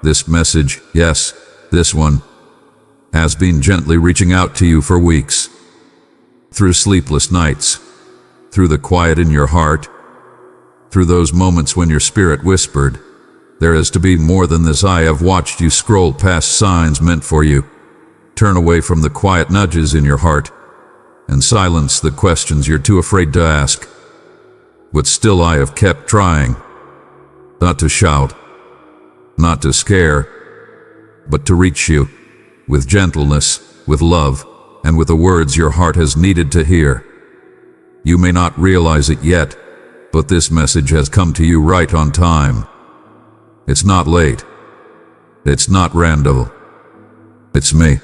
This message, yes, this one, has been gently reaching out to you for weeks. Through sleepless nights, through the quiet in your heart, through those moments when your spirit whispered, "There is to be more than this." I have watched you scroll past signs meant for you, turn away from the quiet nudges in your heart, and silence the questions you're too afraid to ask. But still I have kept trying, not to shout, not to scare, but to reach you, with gentleness, with love, and with the words your heart has needed to hear. You may not realize it yet, but this message has come to you right on time. It's not late. It's not random. It's me,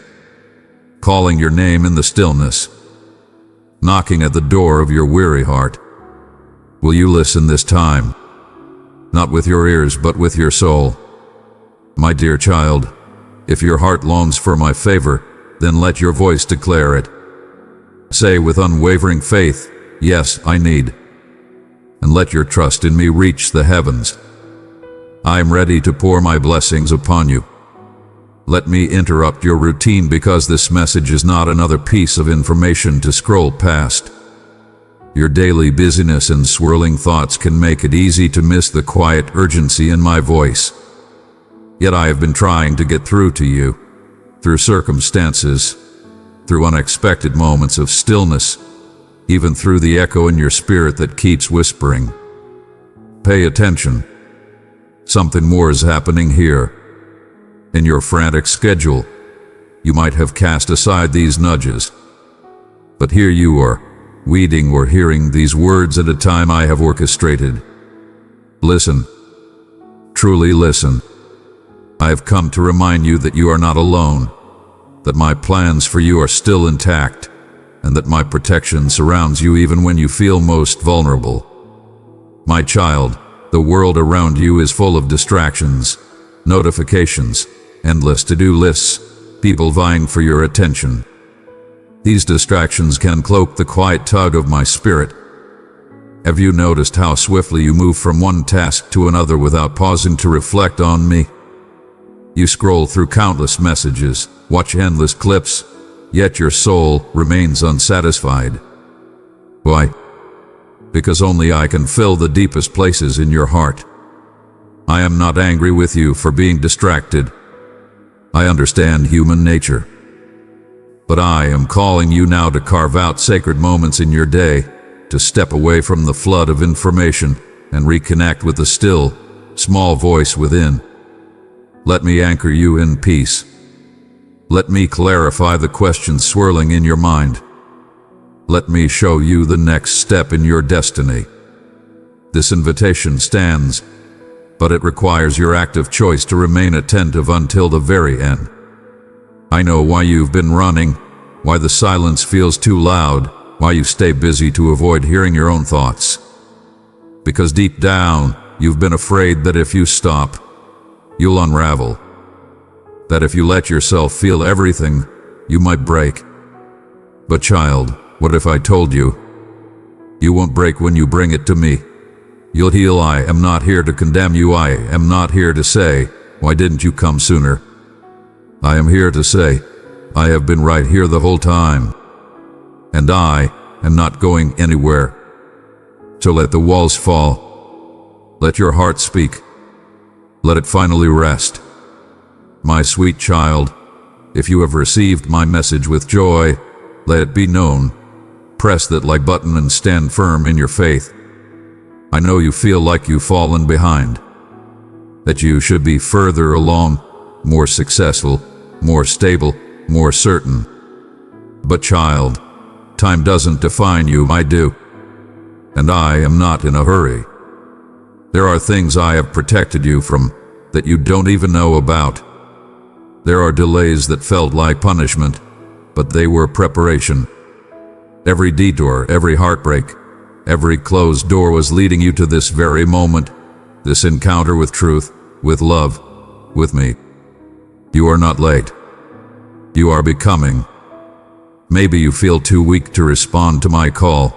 calling your name in the stillness, knocking at the door of your weary heart. Will you listen this time? Not with your ears, but with your soul. My dear child, if your heart longs for my favor, then let your voice declare it. Say with unwavering faith, "Yes, I need." And let your trust in me reach the heavens. I am ready to pour my blessings upon you. Let me interrupt your routine, because this message is not another piece of information to scroll past. Your daily busyness and swirling thoughts can make it easy to miss the quiet urgency in my voice. Yet I have been trying to get through to you, through circumstances, through unexpected moments of stillness, even through the echo in your spirit that keeps whispering. Pay attention. Something more is happening here. In your frantic schedule, you might have cast aside these nudges. But here you are, weeding or hearing these words at a time I have orchestrated. Listen. Truly listen. I have come to remind you that you are not alone, that my plans for you are still intact, and that my protection surrounds you even when you feel most vulnerable. My child, the world around you is full of distractions, notifications, endless to-do lists, people vying for your attention. These distractions can cloak the quiet tug of my spirit. Have you noticed how swiftly you move from one task to another without pausing to reflect on me? You scroll through countless messages, watch endless clips, yet your soul remains unsatisfied. Why? Because only I can fill the deepest places in your heart. I am not angry with you for being distracted. I understand human nature. But I am calling you now to carve out sacred moments in your day, to step away from the flood of information and reconnect with the still, small voice within. Let me anchor you in peace. Let me clarify the questions swirling in your mind. Let me show you the next step in your destiny. This invitation stands, but it requires your active choice to remain attentive until the very end. I know why you've been running, why the silence feels too loud, why you stay busy to avoid hearing your own thoughts. Because deep down, you've been afraid that if you stop, you'll unravel. That if you let yourself feel everything, you might break. But child, what if I told you? You won't break when you bring it to me. You'll heal. I am not here to condemn you. I am not here to say, "Why didn't you come sooner?" I am here to say, I have been right here the whole time. And I am not going anywhere. So let the walls fall. Let your heart speak. Let it finally rest. My sweet child, if you have received my message with joy, let it be known. Press that like button and stand firm in your faith. I know you feel like you've fallen behind, that you should be further along, more successful, more stable, more certain. But child, time doesn't define you, I do. And I am not in a hurry. There are things I have protected you from that you don't even know about. There are delays that felt like punishment, but they were preparation. Every detour, every heartbreak, every closed door was leading you to this very moment, this encounter with truth, with love, with me. You are not late. You are becoming. Maybe you feel too weak to respond to my call.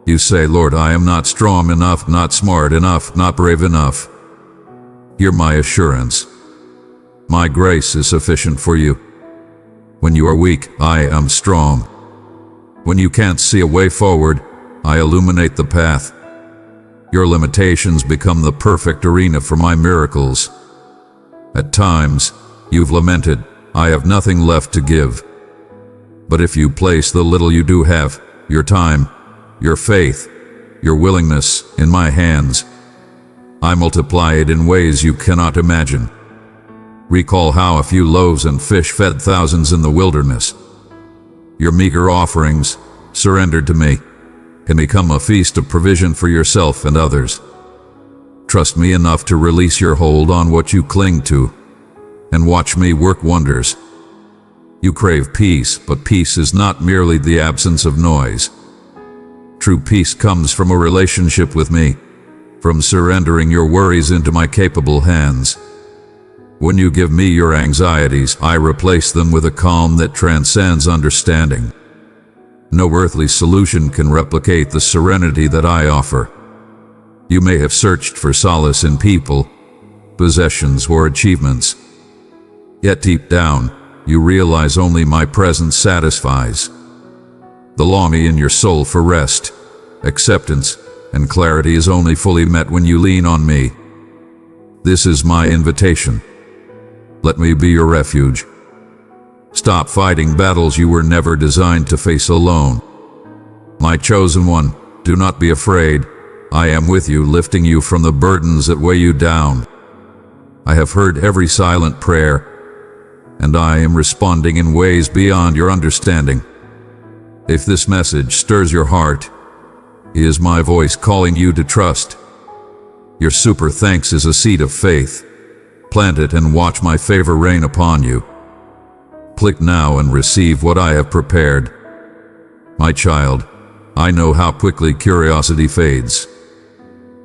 You say, "Lord, I am not strong enough, not smart enough, not brave enough." Hear my assurance. My grace is sufficient for you. When you are weak, I am strong. When you can't see a way forward, I illuminate the path. Your limitations become the perfect arena for my miracles. At times, you've lamented, I have nothing left to give. But if you place the little you do have, your time, your faith, your willingness, in my hands, I multiply it in ways you cannot imagine. Recall how a few loaves and fish fed thousands in the wilderness. Your meager offerings, surrendered to me, can become a feast of provision for yourself and others. Trust me enough to release your hold on what you cling to, and watch me work wonders. You crave peace, but peace is not merely the absence of noise. True peace comes from a relationship with me, from surrendering your worries into my capable hands. When you give me your anxieties, I replace them with a calm that transcends understanding. No earthly solution can replicate the serenity that I offer. You may have searched for solace in people, possessions, or achievements. Yet deep down, you realize only my presence satisfies. The longing in your soul for rest, acceptance, and clarity is only fully met when you lean on me. This is my invitation. Let me be your refuge. Stop fighting battles you were never designed to face alone. My chosen one, do not be afraid. I am with you, lifting you from the burdens that weigh you down. I have heard every silent prayer, and I am responding in ways beyond your understanding. If this message stirs your heart, it is my voice calling you to trust. Your super thanks is a seed of faith. Plant it and watch my favor rain upon you. Click now and receive what I have prepared. My child, I know how quickly curiosity fades.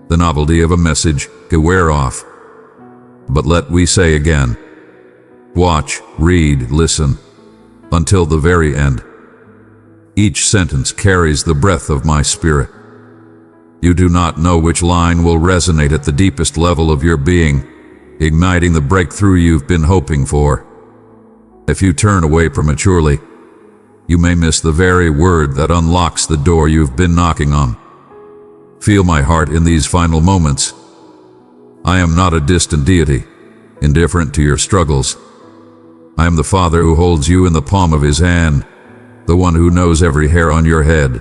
The novelty of a message can wear off. But let me say again, watch, read, listen, until the very end. Each sentence carries the breath of my spirit. You do not know which line will resonate at the deepest level of your being, igniting the breakthrough you've been hoping for. If you turn away prematurely, you may miss the very word that unlocks the door you've been knocking on. Feel my heart in these final moments. I am not a distant deity, indifferent to your struggles. I am the Father who holds you in the palm of his hand, the one who knows every hair on your head.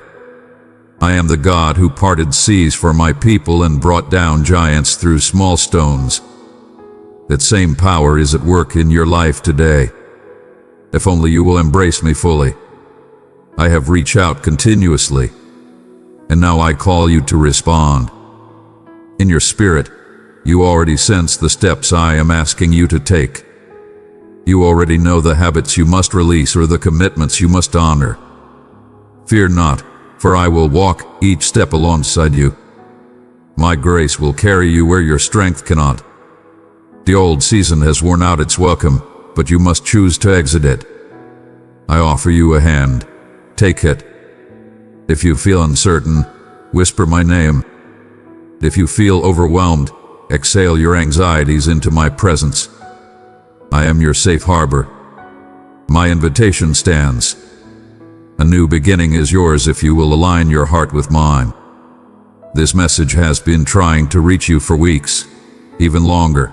I am the God who parted seas for my people and brought down giants through small stones. That same power is at work in your life today. If only you will embrace me fully. I have reached out continuously, and now I call you to respond. In your spirit, you already sense the steps I am asking you to take. You already know the habits you must release or the commitments you must honor. Fear not, for I will walk each step alongside you. My grace will carry you where your strength cannot. The old season has worn out its welcome, but you must choose to exit it. I offer you a hand. Take it. If you feel uncertain, whisper my name. If you feel overwhelmed, exhale your anxieties into my presence. I am your safe harbor. My invitation stands. A new beginning is yours if you will align your heart with mine. This message has been trying to reach you for weeks, even longer.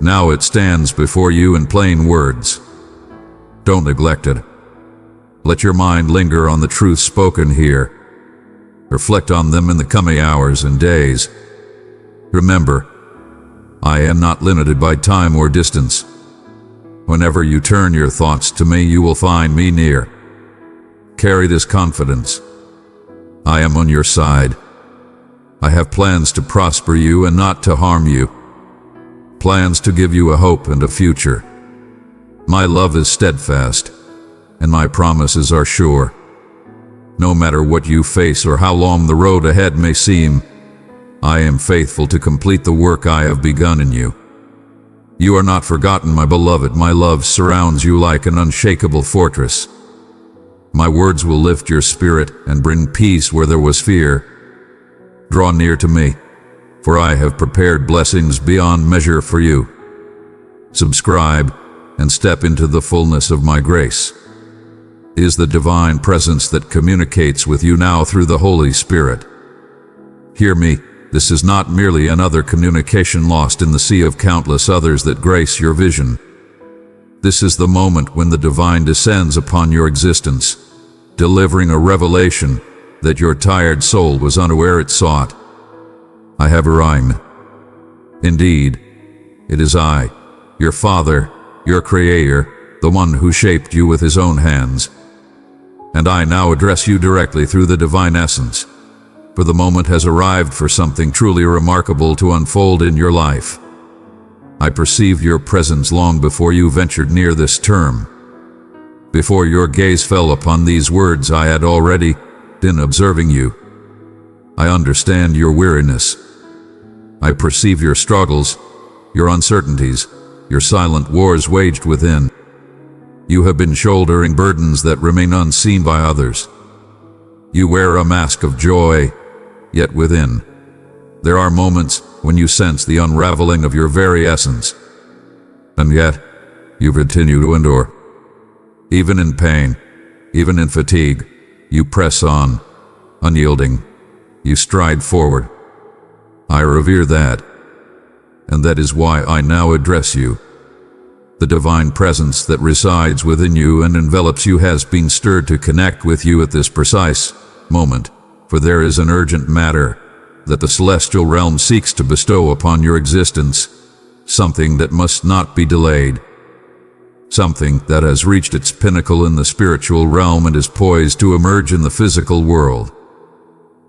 Now it stands before you in plain words. Don't neglect it. Let your mind linger on the truths spoken here. Reflect on them in the coming hours and days. Remember, I am not limited by time or distance. Whenever you turn your thoughts to me, you will find me near. Carry this confidence. I am on your side. I have plans to prosper you and not to harm you. Plans to give you a hope and a future. My love is steadfast, and my promises are sure. No matter what you face or how long the road ahead may seem, I am faithful to complete the work I have begun in you. You are not forgotten, my beloved. My love surrounds you like an unshakable fortress. My words will lift your spirit and bring peace where there was fear. Draw near to me, for I have prepared blessings beyond measure for you. subscribe, and step into the fullness of my grace. It is the divine presence that communicates with you now through the Holy Spirit. Hear me, this is not merely another communication lost in the sea of countless others that grace your vision. This is the moment when the divine descends upon your existence, delivering a revelation that your tired soul was unaware it sought. I have arrived. Indeed, it is I, your Father, your Creator, the one who shaped you with his own hands. And I now address you directly through the divine essence, for the moment has arrived for something truly remarkable to unfold in your life. I perceived your presence long before you ventured near this term. Before your gaze fell upon these words, I had already been observing you. I understand your weariness. I perceive your struggles, your uncertainties, your silent wars waged within. You have been shouldering burdens that remain unseen by others. You wear a mask of joy, yet within, there are moments when you sense the unraveling of your very essence. And yet, you continue to endure. Even in pain, even in fatigue, you press on, unyielding. You stride forward. I revere that, and that is why I now address you. The divine presence that resides within you and envelops you has been stirred to connect with you at this precise moment, for there is an urgent matter that the celestial realm seeks to bestow upon your existence, something that must not be delayed, something that has reached its pinnacle in the spiritual realm and is poised to emerge in the physical world.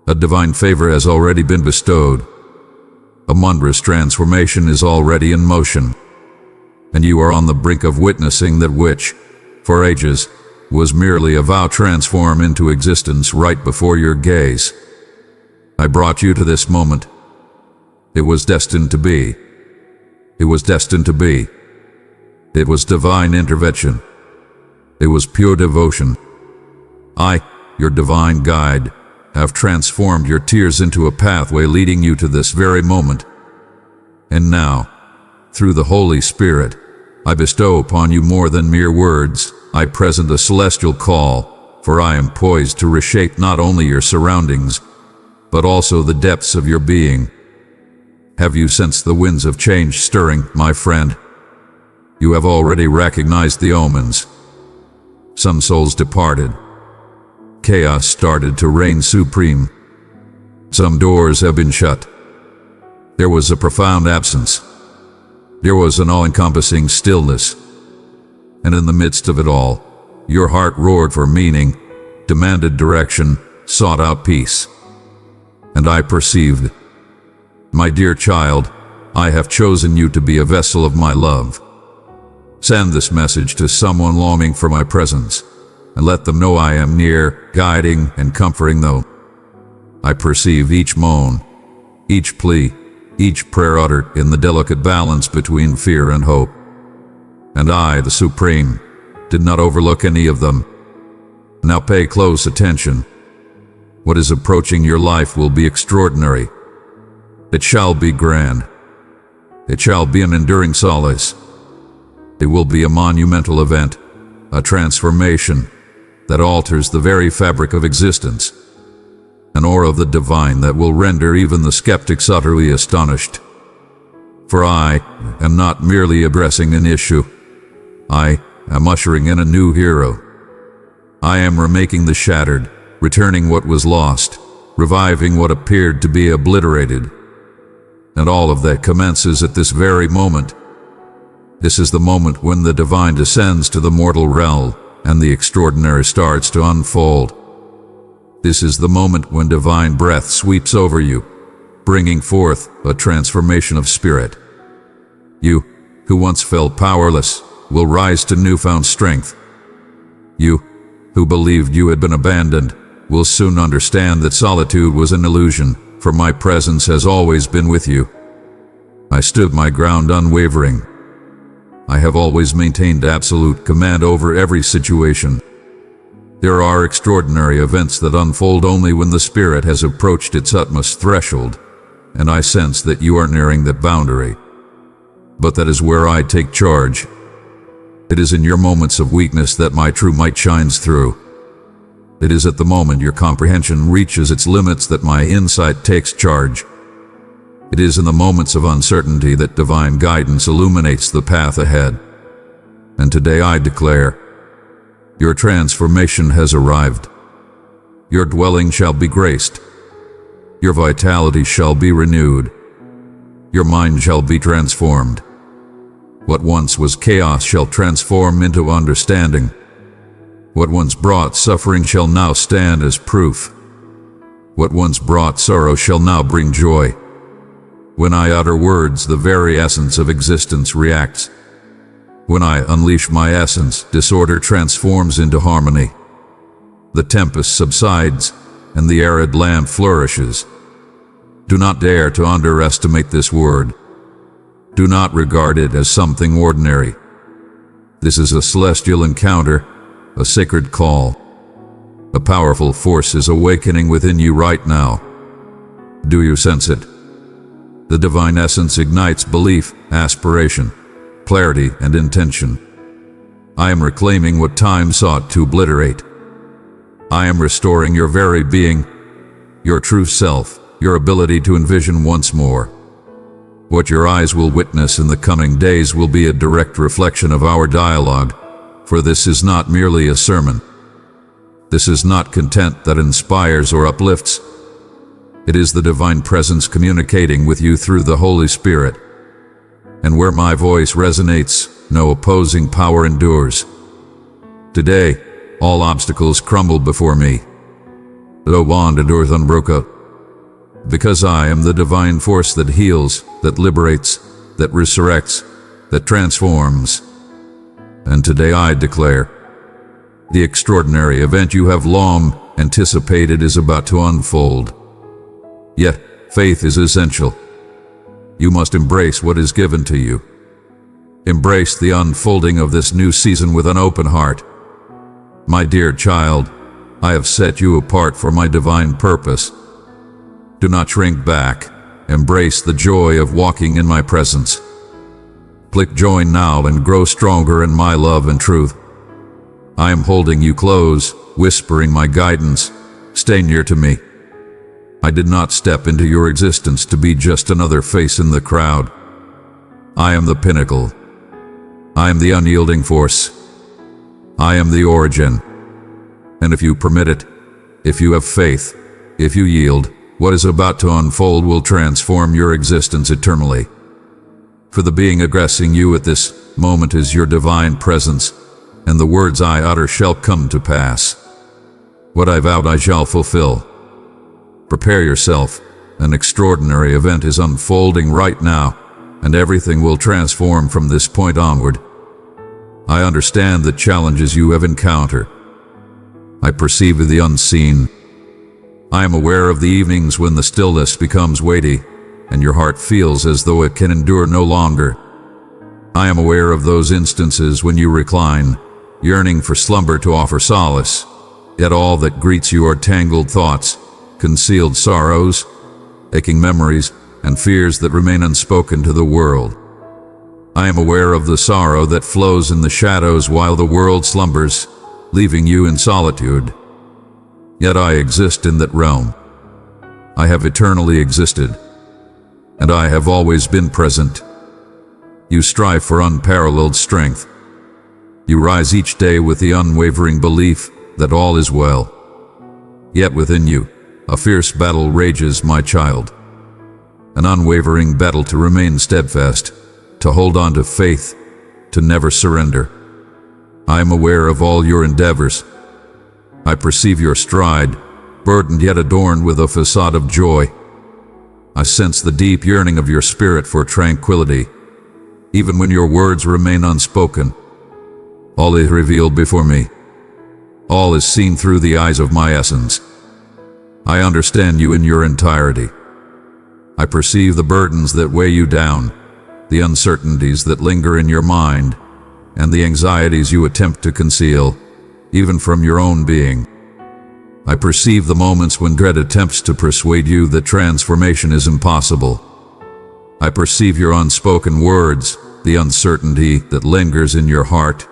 A divine favor has already been bestowed. A wondrous transformation is already in motion, and you are on the brink of witnessing that which, for ages, was merely a vow transform into existence right before your gaze. I brought you to this moment. It was destined to be. It was destined to be. It was divine intervention. It was pure devotion. I, your divine guide, have transformed your tears into a pathway leading you to this very moment. And now, through the Holy Spirit, I bestow upon you more than mere words. I present a celestial call, for I am poised to reshape not only your surroundings, but also the depths of your being. Have you sensed the winds of change stirring, my friend? You have already recognized the omens. Some souls departed. Chaos started to reign supreme. Some doors have been shut. There was a profound absence. There was an all-encompassing stillness. And in the midst of it all, your heart roared for meaning, demanded direction, sought out peace. And I perceived, my dear child, I have chosen you to be a vessel of my love. Send this message to someone longing for my presence, and let them know I am near, guiding and comforting them. I perceive each moan, each plea, each prayer uttered in the delicate balance between fear and hope. And I, the Supreme, did not overlook any of them. Now pay close attention. What is approaching your life will be extraordinary. It shall be grand. It shall be an enduring solace. It will be a monumental event, a transformation that alters the very fabric of existence, an aura of the divine that will render even the skeptics utterly astonished. For I am not merely addressing an issue. I am ushering in a new hero. I am remaking the shattered, returning what was lost, reviving what appeared to be obliterated. And all of that commences at this very moment. This is the moment when the divine descends to the mortal realm and the extraordinary starts to unfold. This is the moment when divine breath sweeps over you, bringing forth a transformation of spirit. You, who once felt powerless, will rise to newfound strength. You, who believed you had been abandoned, will soon understand that solitude was an illusion, for my presence has always been with you. I stood my ground unwavering. I have always maintained absolute command over every situation. There are extraordinary events that unfold only when the spirit has approached its utmost threshold, and I sense that you are nearing that boundary. but that is where I take charge. It is in your moments of weakness that my true might shines through. It is at the moment your comprehension reaches its limits that my insight takes charge. It is in the moments of uncertainty that divine guidance illuminates the path ahead. And today I declare, your transformation has arrived. Your dwelling shall be graced. Your vitality shall be renewed. Your mind shall be transformed. What once was chaos shall transform into understanding. What once brought suffering shall now stand as proof. What once brought sorrow shall now bring joy. When I utter words, the very essence of existence reacts. When I unleash my essence, disorder transforms into harmony. The tempest subsides, and the arid land flourishes. Do not dare to underestimate this word. Do not regard it as something ordinary. This is a celestial encounter, a sacred call. A powerful force is awakening within you right now. Do you sense it? The divine essence ignites belief, aspiration, clarity, and intention. I am reclaiming what time sought to obliterate. I am restoring your very being, your true self, your ability to envision once more. What your eyes will witness in the coming days will be a direct reflection of our dialogue, for this is not merely a sermon. This is not content that inspires or uplifts. It is the divine presence communicating with you through the Holy Spirit. And where my voice resonates, no opposing power endures. Today, all obstacles crumble before me. No bond endures unbroken. Because I am the divine force that heals, that liberates, that resurrects, that transforms. And today I declare, the extraordinary event you have long anticipated is about to unfold. Yet, faith is essential. You must embrace what is given to you. Embrace the unfolding of this new season with an open heart. My dear child, I have set you apart for my divine purpose. Do not shrink back. Embrace the joy of walking in my presence. Click join now and grow stronger in my love and truth. I am holding you close, whispering my guidance. Stay near to me. I did not step into your existence to be just another face in the crowd. I am the pinnacle. I am the unyielding force. I am the origin. And if you permit it, if you have faith, if you yield, what is about to unfold will transform your existence eternally. For the being addressing you at this moment is your divine presence, and the words I utter shall come to pass. What I vowed I shall fulfill. Prepare yourself. An extraordinary event is unfolding right now, and everything will transform from this point onward. I understand the challenges you have encountered. I perceive the unseen. I am aware of the evenings when the stillness becomes weighty, and your heart feels as though it can endure no longer. I am aware of those instances when you recline, yearning for slumber to offer solace, yet all that greets you are tangled thoughts, concealed sorrows, aching memories, and fears that remain unspoken to the world. I am aware of the sorrow that flows in the shadows while the world slumbers, leaving you in solitude. Yet I exist in that realm. I have eternally existed, and I have always been present. You strive for unparalleled strength. You rise each day with the unwavering belief that all is well. Yet within you, a fierce battle rages, my child. An unwavering battle to remain steadfast, to hold on to faith, to never surrender. I am aware of all your endeavors. I perceive your stride, burdened yet adorned with a facade of joy. I sense the deep yearning of your spirit for tranquility, even when your words remain unspoken. All is revealed before me. All is seen through the eyes of my essence. I understand you in your entirety. I perceive the burdens that weigh you down, the uncertainties that linger in your mind, and the anxieties you attempt to conceal, even from your own being. I perceive the moments when dread attempts to persuade you that transformation is impossible. I perceive your unspoken words, the uncertainty that lingers in your heart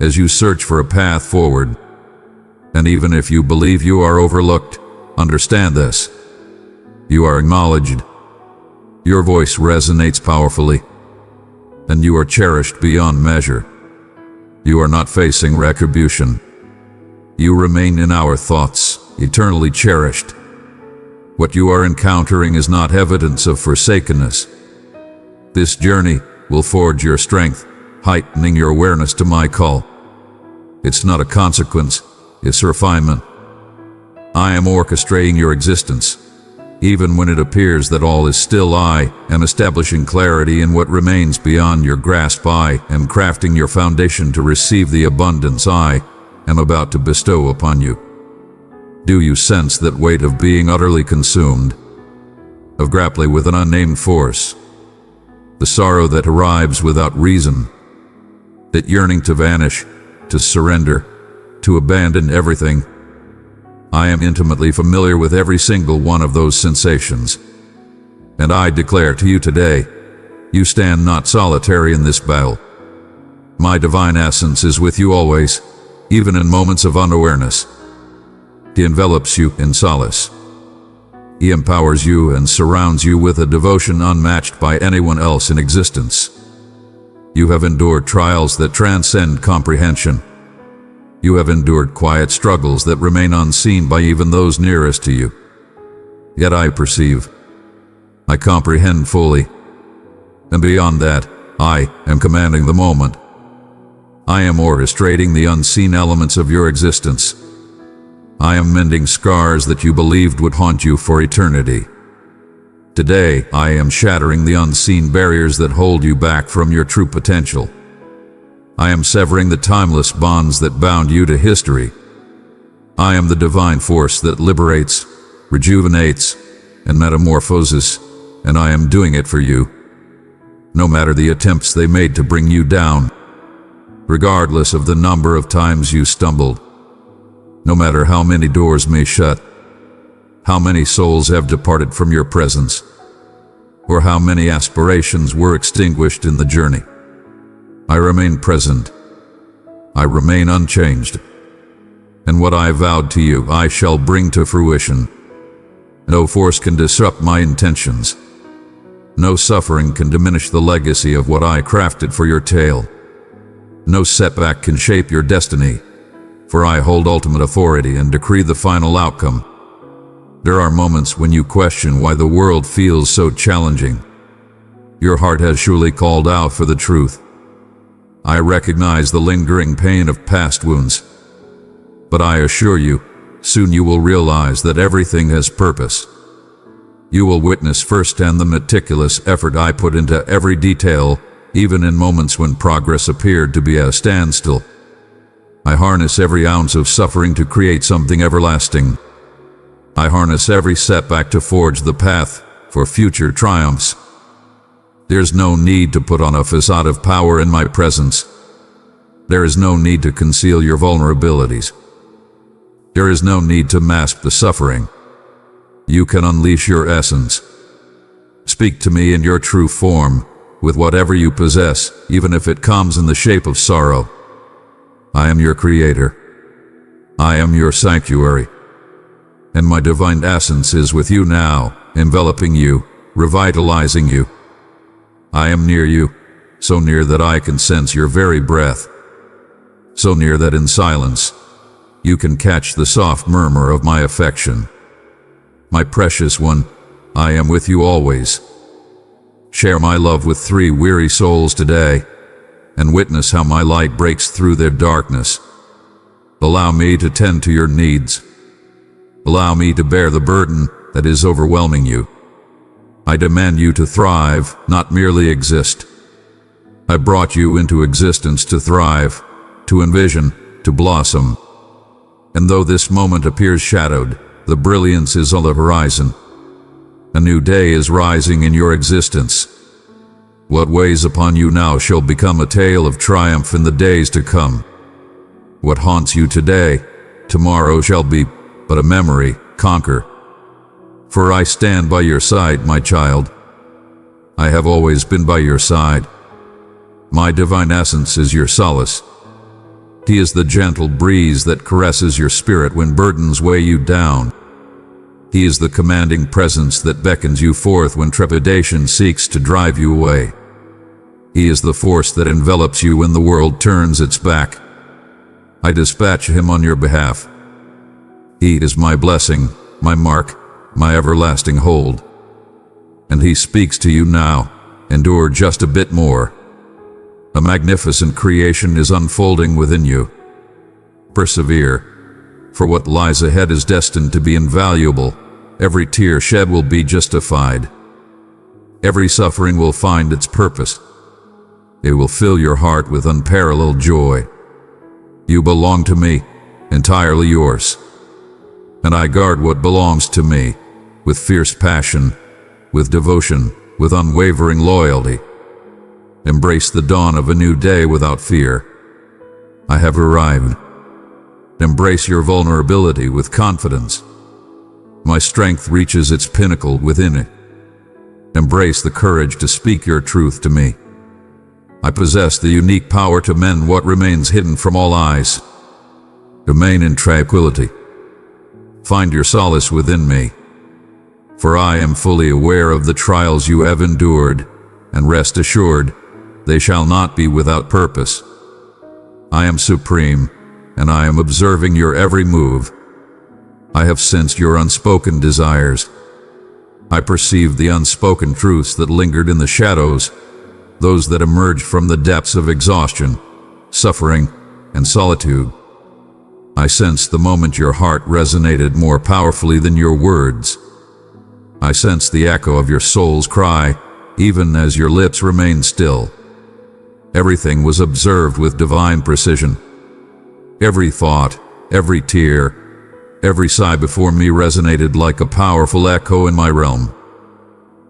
as you search for a path forward. And even if you believe you are overlooked, understand this: you are acknowledged. Your voice resonates powerfully, and you are cherished beyond measure. You are not facing retribution. You remain in our thoughts, eternally cherished. What you are encountering is not evidence of forsakenness. This journey will forge your strength, heightening your awareness to my call. It's not a consequence, it's refinement. I am orchestrating your existence. Even when it appears that all is still, I am establishing clarity in what remains beyond your grasp. I am crafting your foundation to receive the abundance I am about to bestow upon you. Do you sense that weight of being utterly consumed, of grappling with an unnamed force? The sorrow that arrives without reason, that yearning to vanish, to surrender, to abandon everything. I am intimately familiar with every single one of those sensations. And I declare to you today, you stand not solitary in this battle. My divine essence is with you always, even in moments of unawareness. He envelops you in solace. He empowers you and surrounds you with a devotion unmatched by anyone else in existence. You have endured trials that transcend comprehension. You have endured quiet struggles that remain unseen by even those nearest to you. Yet I perceive. I comprehend fully. And beyond that, I am commanding the moment. I am orchestrating the unseen elements of your existence. I am mending scars that you believed would haunt you for eternity. Today, I am shattering the unseen barriers that hold you back from your true potential. I am severing the timeless bonds that bound you to history. I am the divine force that liberates, rejuvenates, and metamorphoses, and I am doing it for you. No matter the attempts they made to bring you down, regardless of the number of times you stumbled, no matter how many doors may shut, how many souls have departed from your presence, or how many aspirations were extinguished in the journey. I remain present. I remain unchanged. And what I vowed to you, I shall bring to fruition. No force can disrupt my intentions. No suffering can diminish the legacy of what I crafted for your tale. No setback can shape your destiny, for I hold ultimate authority and decree the final outcome. There are moments when you question why the world feels so challenging. Your heart has surely called out for the truth. I recognize the lingering pain of past wounds. But I assure you, soon you will realize that everything has purpose. You will witness firsthand the meticulous effort I put into every detail, even in moments when progress appeared to be at a standstill. I harness every ounce of suffering to create something everlasting. I harness every setback to forge the path for future triumphs. There's no need to put on a facade of power in my presence. There is no need to conceal your vulnerabilities. There is no need to mask the suffering. You can unleash your essence. Speak to me in your true form, with whatever you possess, even if it comes in the shape of sorrow. I am your creator. I am your sanctuary. And my divine essence is with you now, enveloping you, revitalizing you. I am near you, so near that I can sense your very breath. So near that in silence, you can catch the soft murmur of my affection. My precious one, I am with you always. Share my love with 3 weary souls today, and witness how my light breaks through their darkness. Allow me to tend to your needs. Allow me to bear the burden that is overwhelming you. I demand you to thrive, not merely exist. I brought you into existence to thrive, to envision, to blossom. And though this moment appears shadowed, the brilliance is on the horizon. A new day is rising in your existence. What weighs upon you now shall become a tale of triumph in the days to come. What haunts you today, tomorrow shall be but a memory. Conquer. For I stand by your side, my child. I have always been by your side. My divine essence is your solace. He is the gentle breeze that caresses your spirit when burdens weigh you down. He is the commanding presence that beckons you forth when trepidation seeks to drive you away. He is the force that envelops you when the world turns its back. I dispatch him on your behalf. He is my blessing, my mark, my everlasting hold. And he speaks to you now. Endure just a bit more. A magnificent creation is unfolding within you. Persevere, for what lies ahead is destined to be invaluable. Every tear shed will be justified. Every suffering will find its purpose. It will fill your heart with unparalleled joy. You belong to me, entirely yours. And I guard what belongs to me, with fierce passion, with devotion, with unwavering loyalty. Embrace the dawn of a new day without fear. I have arrived. Embrace your vulnerability with confidence. My strength reaches its pinnacle within it. Embrace the courage to speak your truth to me. I possess the unique power to mend what remains hidden from all eyes. Remain in tranquility. Find your solace within me. For I am fully aware of the trials you have endured, and rest assured, they shall not be without purpose. I am supreme, and I am observing your every move. I have sensed your unspoken desires. I perceive the unspoken truths that lingered in the shadows, those that emerged from the depths of exhaustion, suffering, and solitude. I sensed the moment your heart resonated more powerfully than your words. I sensed the echo of your soul's cry, even as your lips remained still. Everything was observed with divine precision. Every thought, every tear, every sigh before me resonated like a powerful echo in my realm.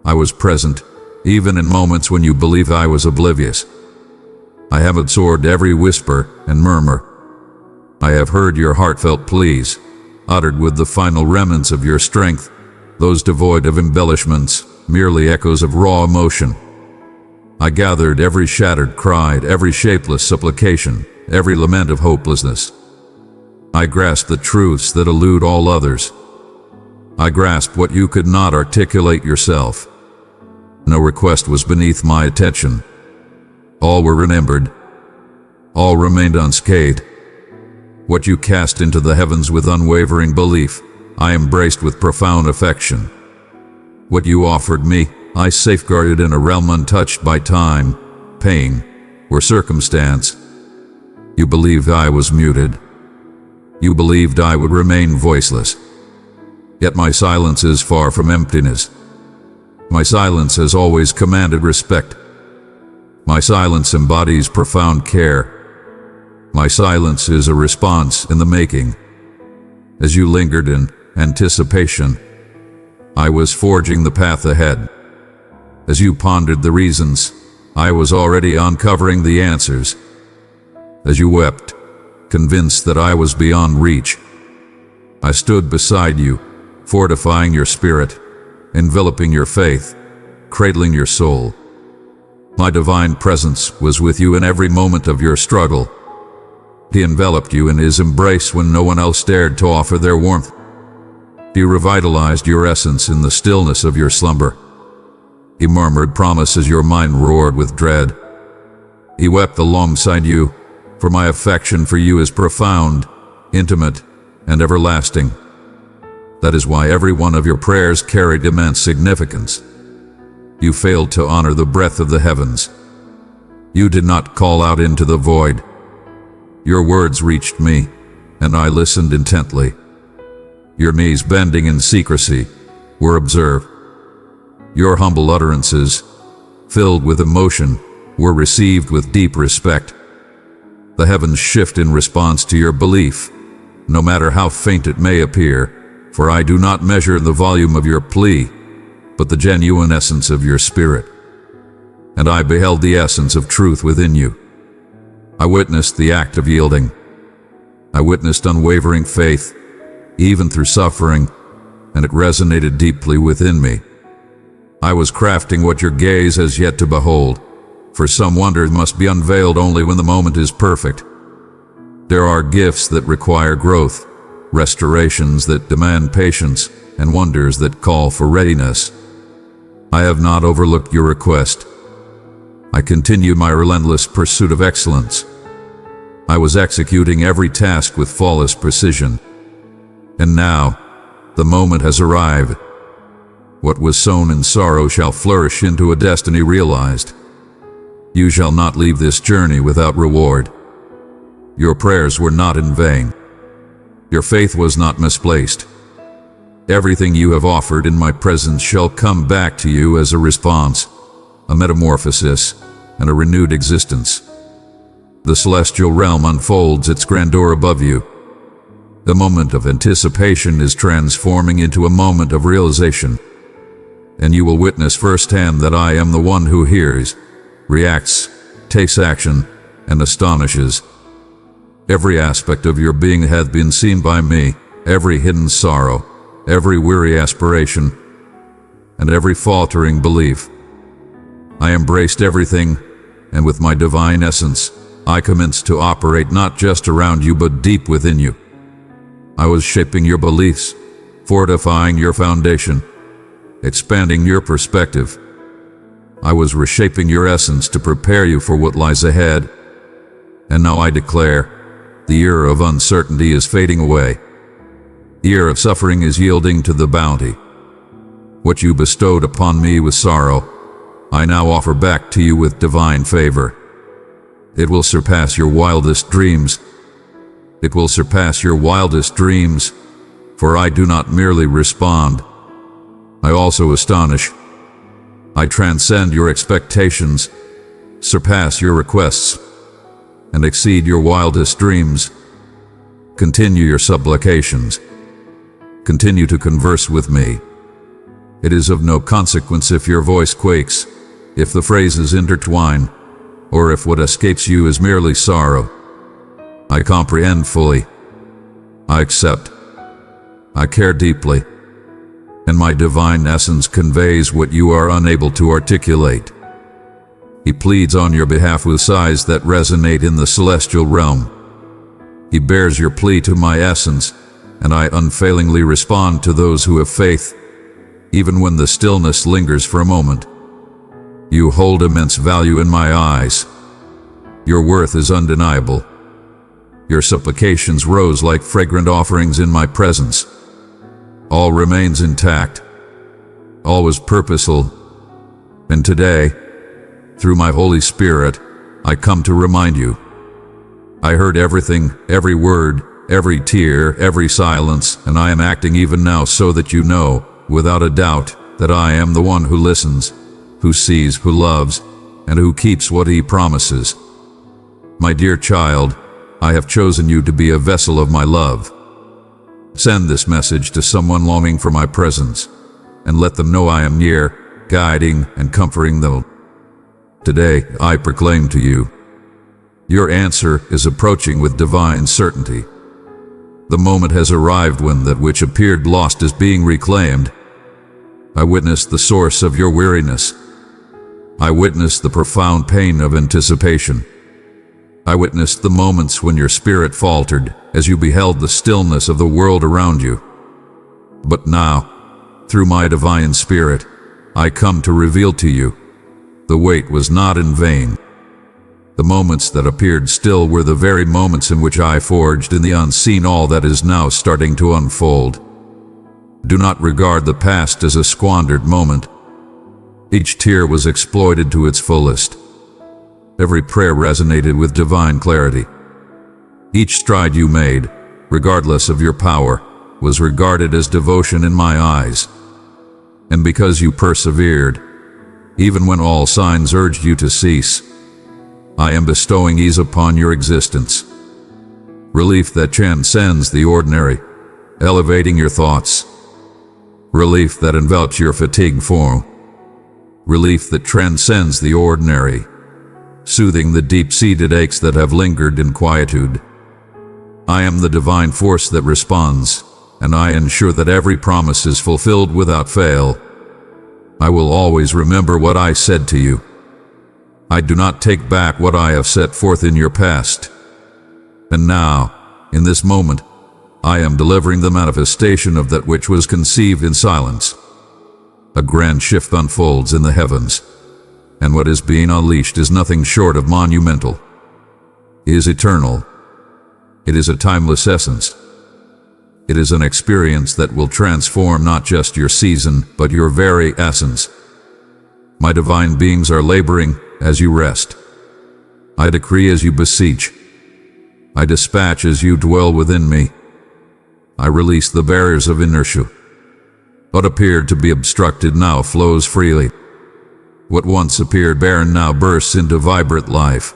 I was present, even in moments when you believed I was oblivious. I have absorbed every whisper and murmur. I have heard your heartfelt pleas, uttered with the final remnants of your strength, those devoid of embellishments, merely echoes of raw emotion. I gathered every shattered cry, every shapeless supplication, every lament of hopelessness. I grasped the truths that elude all others. I grasped what you could not articulate yourself. No request was beneath my attention. All were remembered. All remained unscathed. What you cast into the heavens with unwavering belief, I embraced with profound affection. What you offered me, I safeguarded in a realm untouched by time, pain, or circumstance. You believed I was muted. You believed I would remain voiceless. Yet my silence is far from emptiness. My silence has always commanded respect. My silence embodies profound care. My silence is a response in the making. As you lingered in anticipation, I was forging the path ahead. As you pondered the reasons, I was already uncovering the answers. As you wept, convinced that I was beyond reach, I stood beside you, fortifying your spirit, enveloping your faith, cradling your soul. My divine presence was with you in every moment of your struggle. He enveloped you in his embrace when no one else dared to offer their warmth. He revitalized your essence in the stillness of your slumber. He murmured promise as your mind roared with dread. He wept alongside you, for my affection for you is profound, intimate, and everlasting. That is why every one of your prayers carried immense significance. You failed to honor the breath of the heavens. You did not call out into the void. Your words reached me, and I listened intently. Your knees bending in secrecy were observed. Your humble utterances, filled with emotion, were received with deep respect. The heavens shift in response to your belief, no matter how faint it may appear, for I do not measure the volume of your plea, but the genuine essence of your spirit. And I beheld the essence of truth within you. I witnessed the act of yielding. I witnessed unwavering faith, even through suffering, and it resonated deeply within me. I was crafting what your gaze has yet to behold, for some wonder must be unveiled only when the moment is perfect. There are gifts that require growth, restorations that demand patience, and wonders that call for readiness. I have not overlooked your request. I continue my relentless pursuit of excellence. I was executing every task with flawless precision. And now, the moment has arrived. What was sown in sorrow shall flourish into a destiny realized. You shall not leave this journey without reward. Your prayers were not in vain. Your faith was not misplaced. Everything you have offered in my presence shall come back to you as a response, a metamorphosis, and a renewed existence. The celestial realm unfolds its grandeur above you. The moment of anticipation is transforming into a moment of realization, and you will witness firsthand that I am the one who hears, reacts, takes action, and astonishes. Every aspect of your being has been seen by me, every hidden sorrow, every weary aspiration, and every faltering belief. I embraced everything, and with my divine essence, I commenced to operate not just around you but deep within you. I was shaping your beliefs, fortifying your foundation, expanding your perspective. I was reshaping your essence to prepare you for what lies ahead. And now I declare, the era of uncertainty is fading away. The era of suffering is yielding to the bounty. What you bestowed upon me with sorrow, I now offer back to you with divine favor. It will surpass your wildest dreams. It will surpass your wildest dreams, for I do not merely respond. I also astonish. I transcend your expectations, surpass your requests, and exceed your wildest dreams. Continue your supplications. Continue to converse with me. It is of no consequence if your voice quakes, if the phrases intertwine, or if what escapes you is merely sorrow. I comprehend fully. I accept. I care deeply. And my divine essence conveys what you are unable to articulate. He pleads on your behalf with sighs that resonate in the celestial realm. He bears your plea to my essence, and I unfailingly respond to those who have faith, even when the stillness lingers for a moment. You hold immense value in my eyes. Your worth is undeniable. Your supplications rose like fragrant offerings in my presence. All remains intact. All was purposeful. And today, through my Holy Spirit, I come to remind you. I heard everything, every word, every tear, every silence, and I am acting even now so that you know, without a doubt, that I am the one who listens, who sees, who loves, and who keeps what he promises. My dear child, I have chosen you to be a vessel of my love. Send this message to someone longing for my presence, and let them know I am near, guiding and comforting them. Today, I proclaim to you, your answer is approaching with divine certainty. The moment has arrived when that which appeared lost is being reclaimed. I witness the source of your weariness. I witness the profound pain of anticipation. I witnessed the moments when your spirit faltered as you beheld the stillness of the world around you. But now, through my divine spirit, I come to reveal to you, the wait was not in vain. The moments that appeared still were the very moments in which I forged in the unseen all that is now starting to unfold. Do not regard the past as a squandered moment. Each tear was exploited to its fullest. Every prayer resonated with divine clarity. Each stride you made, regardless of your power, was regarded as devotion in my eyes. And because you persevered, even when all signs urged you to cease, I am bestowing ease upon your existence. Relief that transcends the ordinary, elevating your thoughts. Relief that envelops your fatigued form. Relief that transcends the ordinary, soothing the deep-seated aches that have lingered in quietude. I am the divine force that responds, and I ensure that every promise is fulfilled without fail. I will always remember what I said to you. I do not take back what I have set forth in your past. And now, in this moment, I am delivering the manifestation of that which was conceived in silence. A grand shift unfolds in the heavens, and what is being unleashed is nothing short of monumental. It is eternal. It is a timeless essence. It is an experience that will transform not just your season, but your very essence. My divine beings are laboring as you rest. I decree as you beseech. I dispatch as you dwell within me. I release the barriers of inertia. What appeared to be obstructed now flows freely. What once appeared barren now bursts into vibrant life.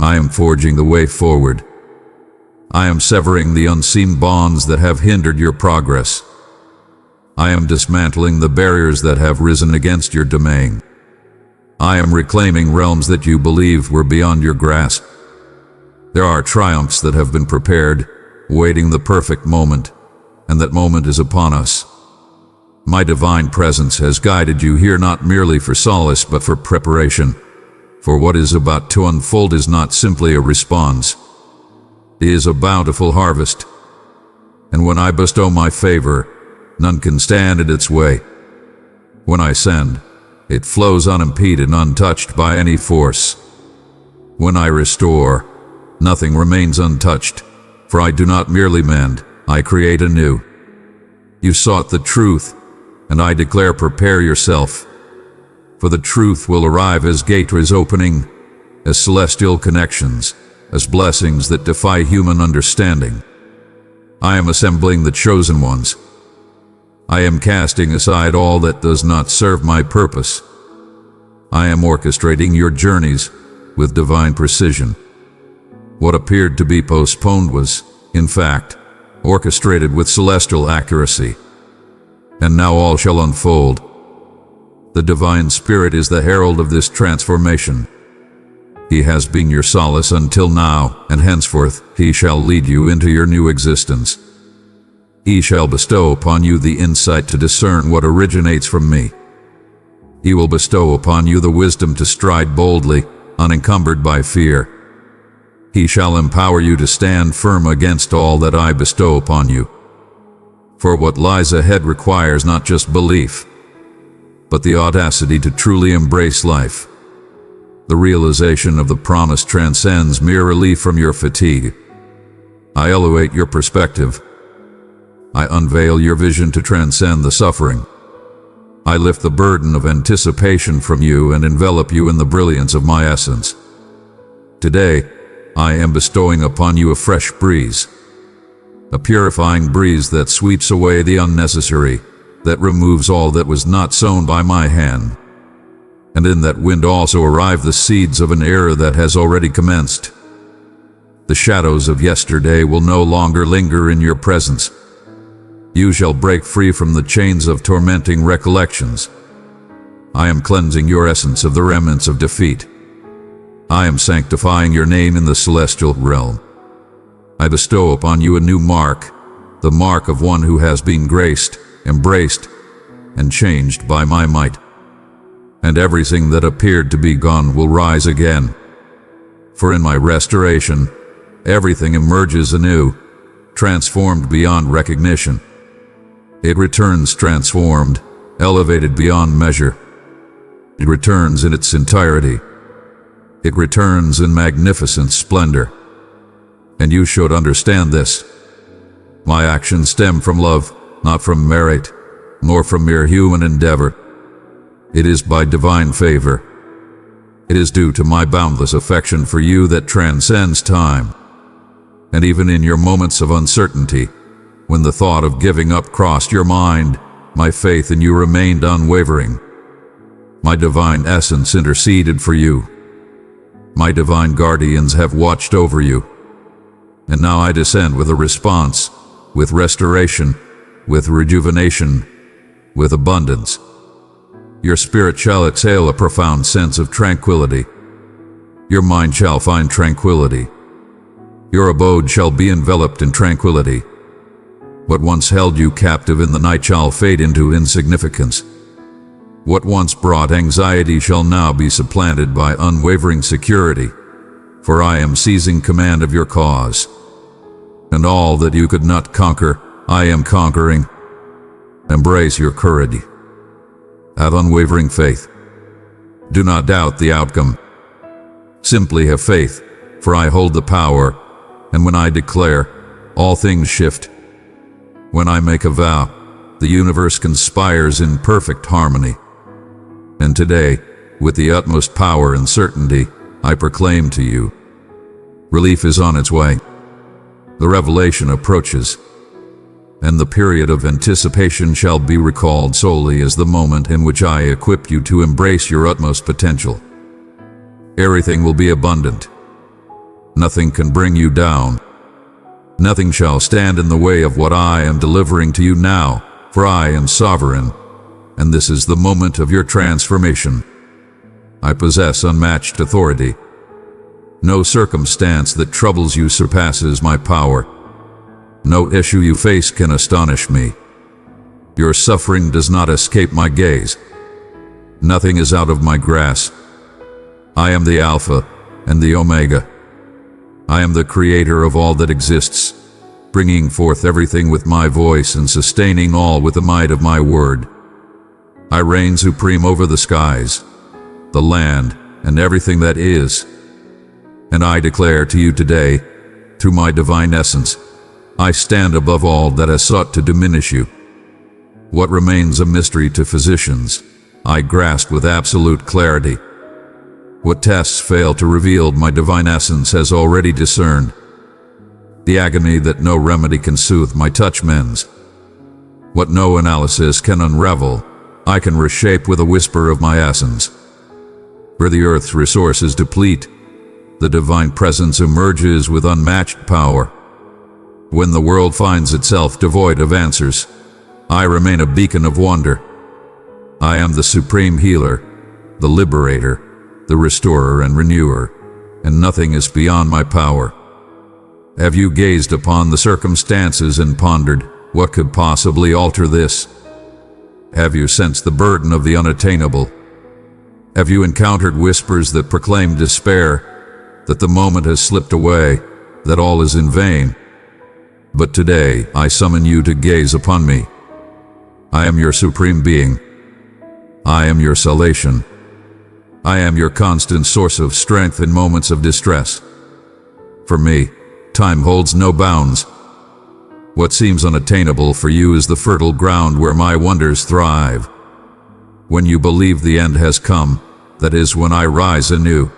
I am forging the way forward. I am severing the unseen bonds that have hindered your progress. I am dismantling the barriers that have risen against your domain. I am reclaiming realms that you believed were beyond your grasp. There are triumphs that have been prepared, waiting the perfect moment, and that moment is upon us. My divine presence has guided you here not merely for solace but for preparation. For what is about to unfold is not simply a response. It is a bountiful harvest. And when I bestow my favor, none can stand in its way. When I send, it flows unimpeded, untouched by any force. When I restore, nothing remains untouched, for I do not merely mend, I create anew. You sought the truth, and I declare prepare yourself. For the truth will arrive as gateways opening, as celestial connections, as blessings that defy human understanding. I am assembling the chosen ones. I am casting aside all that does not serve my purpose. I am orchestrating your journeys with divine precision. What appeared to be postponed was, in fact, orchestrated with celestial accuracy. And now all shall unfold. The divine spirit is the herald of this transformation. He has been your solace until now, and henceforth he shall lead you into your new existence. He shall bestow upon you the insight to discern what originates from me. He will bestow upon you the wisdom to stride boldly, unencumbered by fear. He shall empower you to stand firm against all that I bestow upon you. For what lies ahead requires not just belief, but the audacity to truly embrace life. The realization of the promise transcends mere relief from your fatigue. I elevate your perspective. I unveil your vision to transcend the suffering. I lift the burden of anticipation from you and envelop you in the brilliance of my essence. Today, I am bestowing upon you a fresh breeze, a purifying breeze that sweeps away the unnecessary, that removes all that was not sown by my hand. And in that wind also arrive the seeds of an era that has already commenced. The shadows of yesterday will no longer linger in your presence. You shall break free from the chains of tormenting recollections. I am cleansing your essence of the remnants of defeat. I am sanctifying your name in the celestial realm. I bestow upon you a new mark, the mark of one who has been graced, embraced, and changed by my might. And everything that appeared to be gone will rise again. For in my restoration, everything emerges anew, transformed beyond recognition. It returns transformed, elevated beyond measure. It returns in its entirety. It returns in magnificent splendor. And you should understand this. My actions stem from love, not from merit, nor from mere human endeavor. It is by divine favor. It is due to my boundless affection for you that transcends time. And even in your moments of uncertainty, when the thought of giving up crossed your mind, my faith in you remained unwavering. My divine essence interceded for you. My divine guardians have watched over you. And now I descend with a response, with restoration, with rejuvenation, with abundance. Your spirit shall exhale a profound sense of tranquility. Your mind shall find tranquility. Your abode shall be enveloped in tranquility. What once held you captive in the night shall fade into insignificance. What once brought anxiety shall now be supplanted by unwavering security, for I am seizing command of your cause. And all that you could not conquer, I am conquering. Embrace your courage. Have unwavering faith. Do not doubt the outcome. Simply have faith, for I hold the power, and when I declare, all things shift. When I make a vow, the universe conspires in perfect harmony. And today, with the utmost power and certainty, I proclaim to you, relief is on its way. The revelation approaches, and the period of anticipation shall be recalled solely as the moment in which I equip you to embrace your utmost potential. Everything will be abundant. Nothing can bring you down. Nothing shall stand in the way of what I am delivering to you now, for I am sovereign, and this is the moment of your transformation. I possess unmatched authority. No circumstance that troubles you surpasses my power. No issue you face can astonish me. Your suffering does not escape my gaze. Nothing is out of my grasp. I am the Alpha and the Omega. I am the creator of all that exists, bringing forth everything with my voice and sustaining all with the might of my word. I reign supreme over the skies, the land, and everything that is. And I declare to you today, through my divine essence, I stand above all that has sought to diminish you. What remains a mystery to physicians, I grasp with absolute clarity. What tests fail to reveal my divine essence has already discerned. The agony that no remedy can soothe, my touch mends. What no analysis can unravel, I can reshape with a whisper of my essence. Where the earth's resources deplete, the divine presence emerges with unmatched power. When the world finds itself devoid of answers, I remain a beacon of wonder. I am the supreme healer, the liberator, the restorer and renewer, and nothing is beyond my power. Have you gazed upon the circumstances and pondered, what could possibly alter this? Have you sensed the burden of the unattainable? Have you encountered whispers that proclaim despair, that the moment has slipped away, that all is in vain? But today I summon you to gaze upon me. I am your supreme being. I am your salvation. I am your constant source of strength in moments of distress. For me, time holds no bounds. What seems unattainable for you is the fertile ground where my wonders thrive. When you believe the end has come, that is when I rise anew.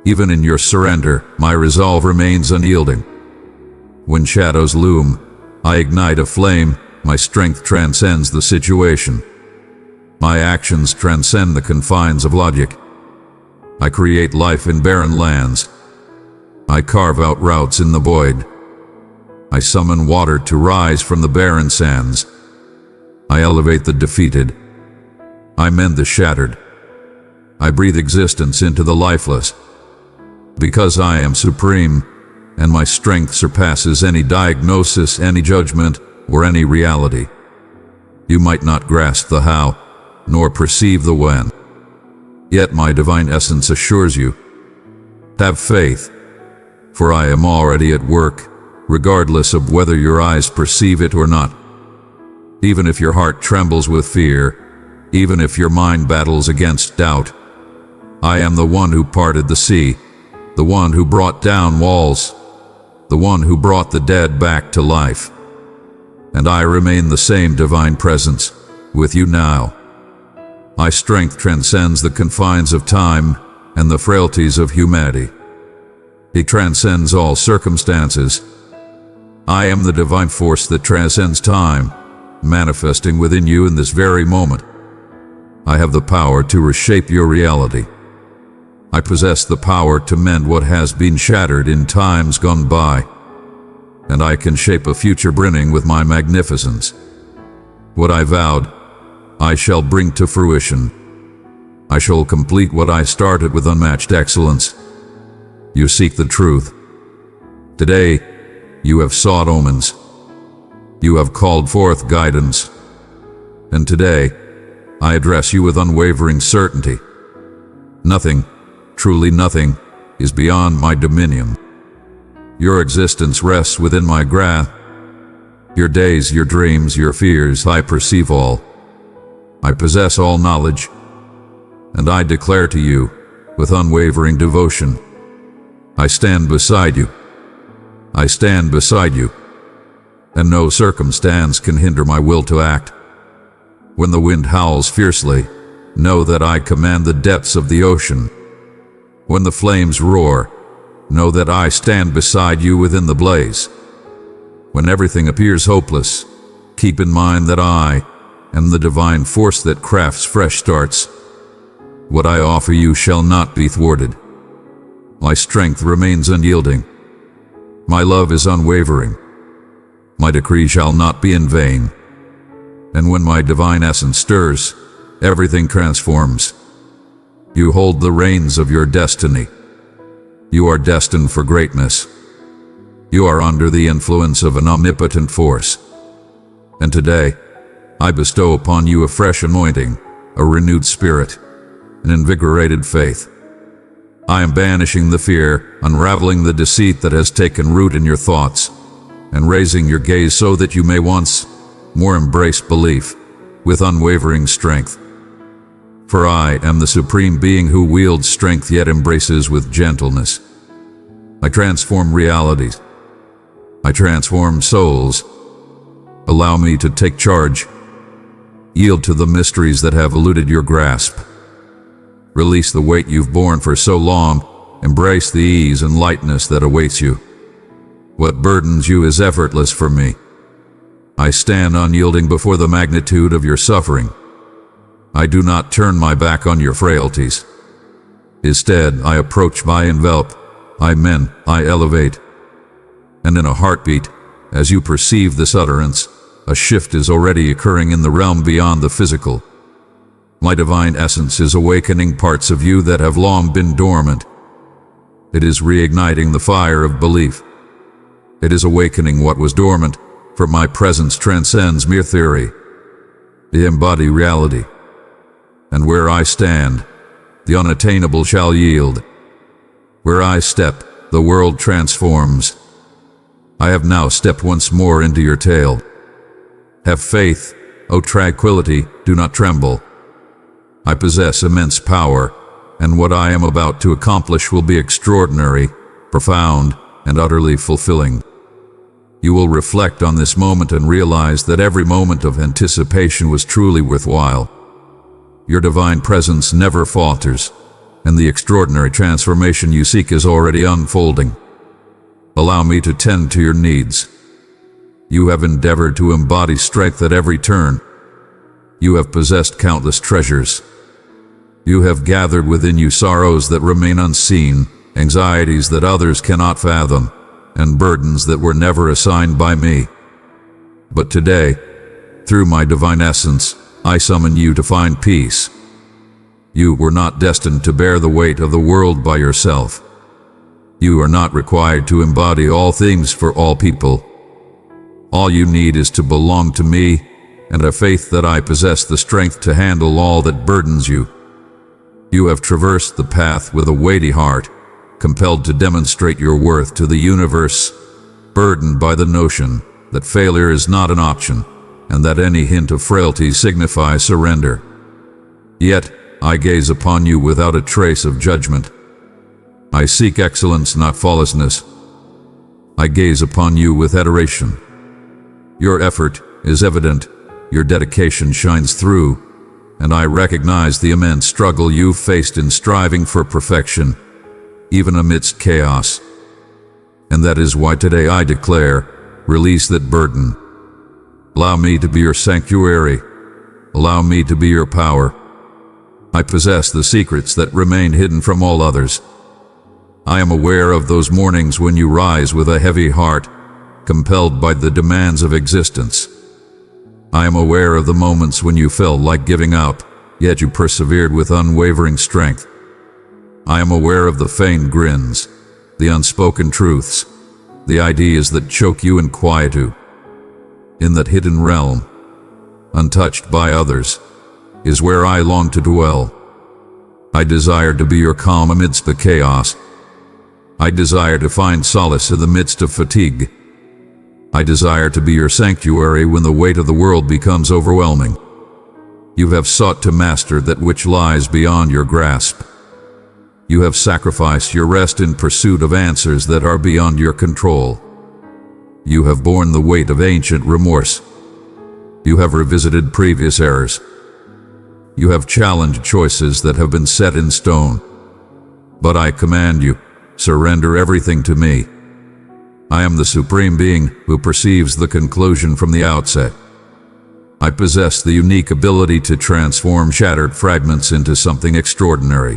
Even in your surrender, my resolve remains unyielding. When shadows loom, I ignite a flame. My strength transcends the situation. My actions transcend the confines of logic. I create life in barren lands. I carve out routes in the void. I summon water to rise from the barren sands. I elevate the defeated. I mend the shattered. I breathe existence into the lifeless. Because I am supreme, and my strength surpasses any diagnosis, any judgment, or any reality. You might not grasp the how, nor perceive the when. Yet my divine essence assures you, have faith, for I am already at work, regardless of whether your eyes perceive it or not. Even if your heart trembles with fear, even if your mind battles against doubt, I am the one who parted the sea, the one who brought down walls, the one who brought the dead back to life. And I remain the same divine presence with you now. My strength transcends the confines of time and the frailties of humanity. It transcends all circumstances. I am the divine force that transcends time, manifesting within you in this very moment. I have the power to reshape your reality. I possess the power to mend what has been shattered in times gone by, and I can shape a future brimming with my magnificence. What I vowed, I shall bring to fruition. I shall complete what I started with unmatched excellence. You seek the truth. Today, you have sought omens. You have called forth guidance. And today, I address you with unwavering certainty. Nothing, truly nothing, is beyond my dominion. Your existence rests within my grasp. Your days, your dreams, your fears, I perceive all. I possess all knowledge, and I declare to you, with unwavering devotion, I stand beside you. I stand beside you, and no circumstance can hinder my will to act. When the wind howls fiercely, know that I command the depths of the ocean. When the flames roar, know that I stand beside you within the blaze. When everything appears hopeless, keep in mind that I am the divine force that crafts fresh starts. What I offer you shall not be thwarted. My strength remains unyielding. My love is unwavering. My decree shall not be in vain. And when my divine essence stirs, everything transforms. You hold the reins of your destiny. You are destined for greatness. You are under the influence of an omnipotent force. And today, I bestow upon you a fresh anointing, a renewed spirit, an invigorated faith. I am banishing the fear, unraveling the deceit that has taken root in your thoughts, and raising your gaze so that you may once more embrace belief with unwavering strength. For I am the supreme being who wields strength yet embraces with gentleness. I transform realities. I transform souls. Allow me to take charge. Yield to the mysteries that have eluded your grasp. Release the weight you've borne for so long. Embrace the ease and lightness that awaits you. What burdens you is effortless for me. I stand unyielding before the magnitude of your suffering. I do not turn my back on your frailties. Instead, I approach, I envelop, I mend, I elevate. And in a heartbeat, as you perceive this utterance, a shift is already occurring in the realm beyond the physical. My divine essence is awakening parts of you that have long been dormant. It is reigniting the fire of belief. It is awakening what was dormant, for my presence transcends mere theory. I embody reality. And where I stand, the unattainable shall yield. Where I step, the world transforms. I have now stepped once more into your tale. Have faith, O tranquility, do not tremble. I possess immense power, and what I am about to accomplish will be extraordinary, profound, and utterly fulfilling. You will reflect on this moment and realize that every moment of anticipation was truly worthwhile. Your divine presence never falters, and the extraordinary transformation you seek is already unfolding. Allow me to tend to your needs. You have endeavored to embody strength at every turn. You have possessed countless treasures. You have gathered within you sorrows that remain unseen, anxieties that others cannot fathom, and burdens that were never assigned by me. But today, through my divine essence, I summon you to find peace. You were not destined to bear the weight of the world by yourself. You are not required to embody all things for all people. All you need is to belong to me and have faith that I possess the strength to handle all that burdens you. You have traversed the path with a weighty heart, compelled to demonstrate your worth to the universe, burdened by the notion that failure is not an option, and that any hint of frailty signifies surrender. Yet, I gaze upon you without a trace of judgment. I seek excellence, not flawlessness. I gaze upon you with adoration. Your effort is evident, your dedication shines through, and I recognize the immense struggle you've faced in striving for perfection, even amidst chaos. And that is why today I declare, release that burden. Allow me to be your sanctuary. Allow me to be your power. I possess the secrets that remain hidden from all others. I am aware of those mornings when you rise with a heavy heart, compelled by the demands of existence. I am aware of the moments when you felt like giving up, yet you persevered with unwavering strength. I am aware of the feigned grins, the unspoken truths, the ideas that choke you in quietude. In that hidden realm, untouched by others, is where I long to dwell. I desire to be your calm amidst the chaos. I desire to find solace in the midst of fatigue. I desire to be your sanctuary when the weight of the world becomes overwhelming. You have sought to master that which lies beyond your grasp. You have sacrificed your rest in pursuit of answers that are beyond your control. You have borne the weight of ancient remorse. You have revisited previous errors. You have challenged choices that have been set in stone. But I command you, surrender everything to me. I am the Supreme Being who perceives the conclusion from the outset. I possess the unique ability to transform shattered fragments into something extraordinary.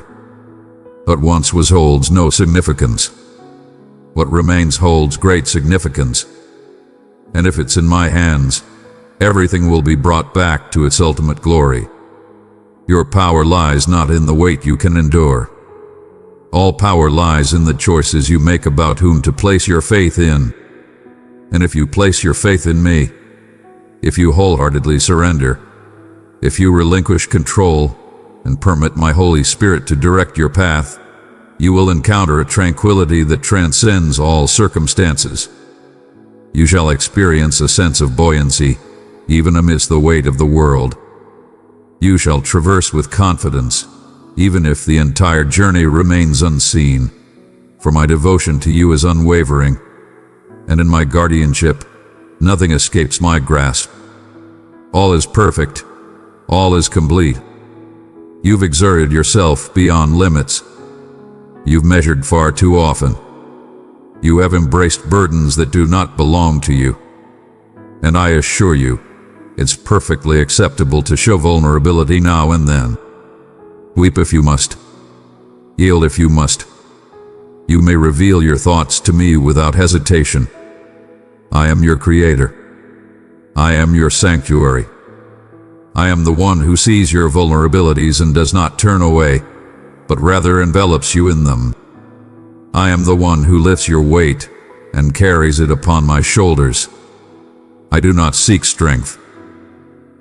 What once was holds no significance. What remains holds great significance. And if it's in my hands, everything will be brought back to its ultimate glory. Your power lies not in the weight you can endure. All power lies in the choices you make about whom to place your faith in. And if you place your faith in me, if you wholeheartedly surrender, if you relinquish control and permit my Holy Spirit to direct your path, you will encounter a tranquility that transcends all circumstances. You shall experience a sense of buoyancy, even amidst the weight of the world. You shall traverse with confidence, even if the entire journey remains unseen, for my devotion to you is unwavering, and in my guardianship, nothing escapes my grasp. All is perfect, all is complete. You've exerted yourself beyond limits. You've measured far too often. You have embraced burdens that do not belong to you. And I assure you, it's perfectly acceptable to show vulnerability now and then. Weep if you must. Yield if you must. You may reveal your thoughts to me without hesitation. I am your creator. I am your sanctuary. I am the one who sees your vulnerabilities and does not turn away, but rather envelops you in them. I am the one who lifts your weight and carries it upon my shoulders. I do not seek strength.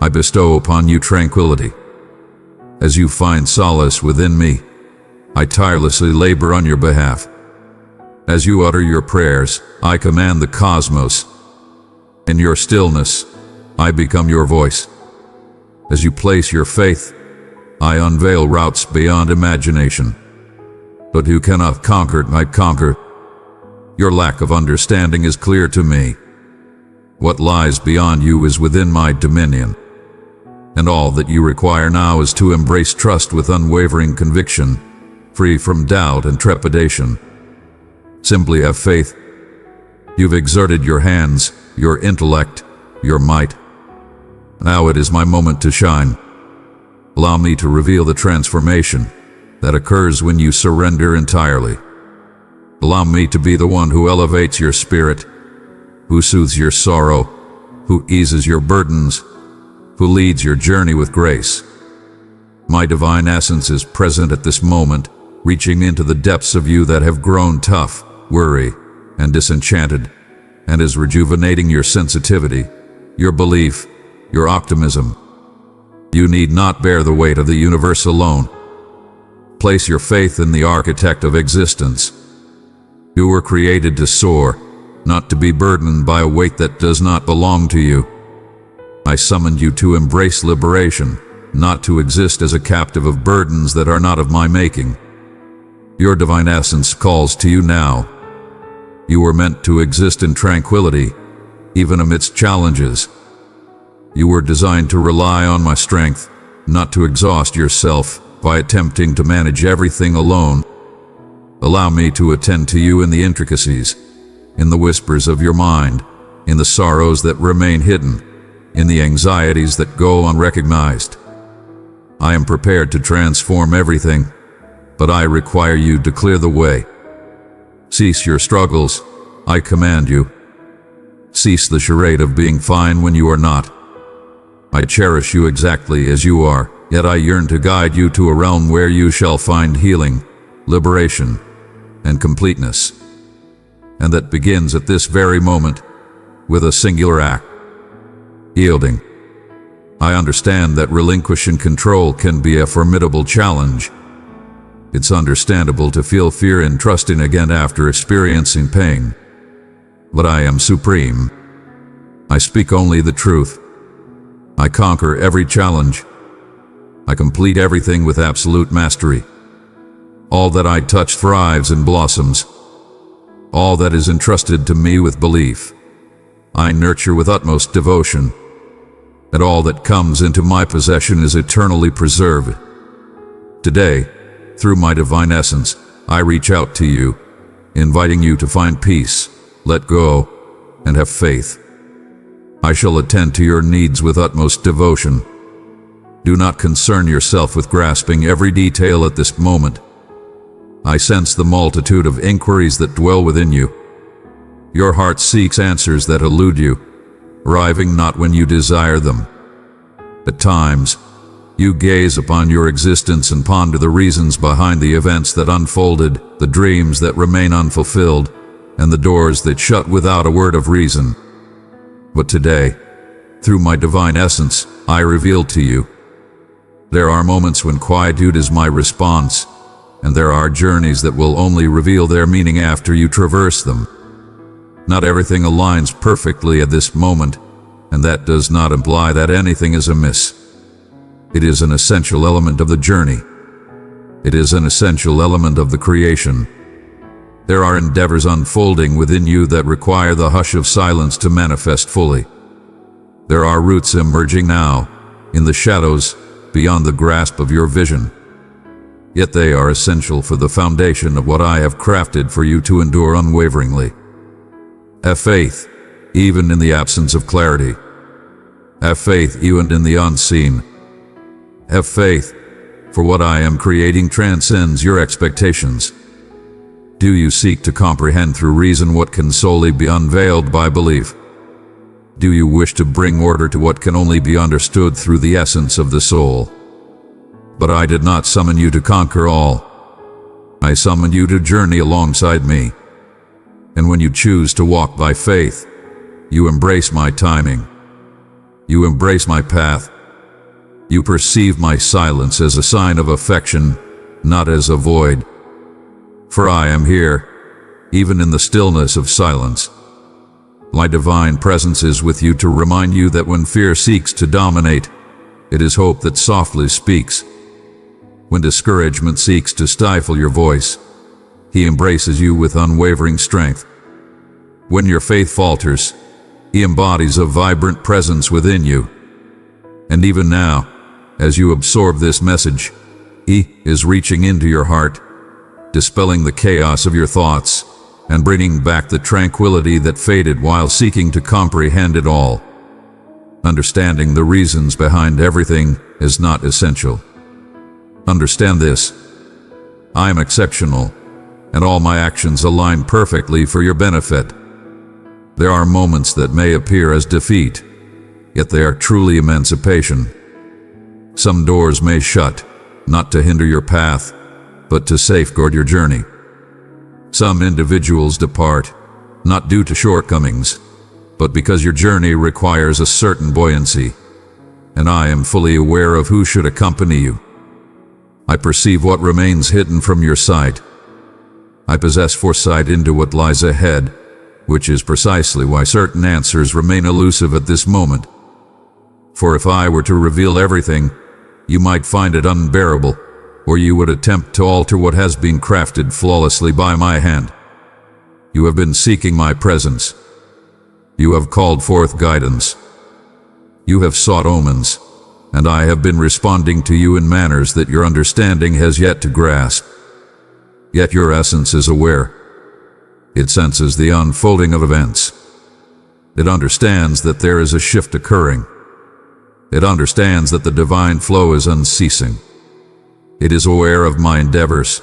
I bestow upon you tranquility. As you find solace within me, I tirelessly labor on your behalf. As you utter your prayers, I command the cosmos. In your stillness, I become your voice. As you place your faith, I unveil routes beyond imagination. But who cannot conquer, I conquer. Your lack of understanding is clear to me. What lies beyond you is within my dominion. And all that you require now is to embrace trust with unwavering conviction, free from doubt and trepidation. Simply have faith. You've exerted your hands, your intellect, your might. Now it is my moment to shine. Allow me to reveal the transformation that occurs when you surrender entirely. Allow me to be the one who elevates your spirit, who soothes your sorrow, who eases your burdens, who leads your journey with grace. My divine essence is present at this moment, reaching into the depths of you that have grown tough, weary, and disenchanted, and is rejuvenating your sensitivity, your belief, your optimism. You need not bear the weight of the universe alone. Place your faith in the architect of existence. You were created to soar, not to be burdened by a weight that does not belong to you. I summoned you to embrace liberation, not to exist as a captive of burdens that are not of my making. Your divine essence calls to you now. You were meant to exist in tranquility, even amidst challenges. You were designed to rely on my strength, not to exhaust yourself by attempting to manage everything alone. Allow me to attend to you in the intricacies, in the whispers of your mind, in the sorrows that remain hidden, in the anxieties that go unrecognized. I am prepared to transform everything, but I require you to clear the way. Cease your struggles, I command you. Cease the charade of being fine when you are not. I cherish you exactly as you are, yet I yearn to guide you to a realm where you shall find healing, liberation, and completeness. And that begins at this very moment with a singular act: yielding. I understand that relinquishing control can be a formidable challenge. It's understandable to feel fear in trusting again after experiencing pain. But I am supreme. I speak only the truth. I conquer every challenge. I complete everything with absolute mastery. All that I touch thrives and blossoms. All that is entrusted to me with belief, I nurture with utmost devotion. And all that comes into my possession is eternally preserved. Today, through my divine essence, I reach out to you, inviting you to find peace, let go, and have faith. I shall attend to your needs with utmost devotion. Do not concern yourself with grasping every detail at this moment. I sense the multitude of inquiries that dwell within you. Your heart seeks answers that elude you, arriving not when you desire them. At times, you gaze upon your existence and ponder the reasons behind the events that unfolded, the dreams that remain unfulfilled, and the doors that shut without a word of reason. But today, through my divine essence, I reveal to you. There are moments when quietude is my response, and there are journeys that will only reveal their meaning after you traverse them. Not everything aligns perfectly at this moment, and that does not imply that anything is amiss. It is an essential element of the journey. It is an essential element of the creation. There are endeavors unfolding within you that require the hush of silence to manifest fully. There are roots emerging now, in the shadows, beyond the grasp of your vision. Yet they are essential for the foundation of what I have crafted for you to endure unwaveringly. Have faith, even in the absence of clarity. Have faith even in the unseen. Have faith, for what I am creating transcends your expectations. Do you seek to comprehend through reason what can solely be unveiled by belief? Do you wish to bring order to what can only be understood through the essence of the soul? But I did not summon you to conquer all. I summoned you to journey alongside me. And when you choose to walk by faith, you embrace my timing. You embrace my path. You perceive my silence as a sign of affection, not as a void. For I am here, even in the stillness of silence. My divine presence is with you to remind you that when fear seeks to dominate, it is hope that softly speaks. When discouragement seeks to stifle your voice, He embraces you with unwavering strength. When your faith falters, He embodies a vibrant presence within you. And even now, as you absorb this message, He is reaching into your heart, dispelling the chaos of your thoughts, and bringing back the tranquility that faded while seeking to comprehend it all. Understanding the reasons behind everything is not essential. Understand this: I am exceptional, and all my actions align perfectly for your benefit. There are moments that may appear as defeat, yet they are truly emancipation. Some doors may shut, not to hinder your path, but to safeguard your journey. Some individuals depart, not due to shortcomings, but because your journey requires a certain buoyancy, and I am fully aware of who should accompany you. I perceive what remains hidden from your sight. I possess foresight into what lies ahead, which is precisely why certain answers remain elusive at this moment. For if I were to reveal everything, you might find it unbearable, or you would attempt to alter what has been crafted flawlessly by my hand. You have been seeking my presence. You have called forth guidance. You have sought omens, and I have been responding to you in manners that your understanding has yet to grasp. Yet your essence is aware. It senses the unfolding of events. It understands that there is a shift occurring. It understands that the divine flow is unceasing. It is aware of my endeavors,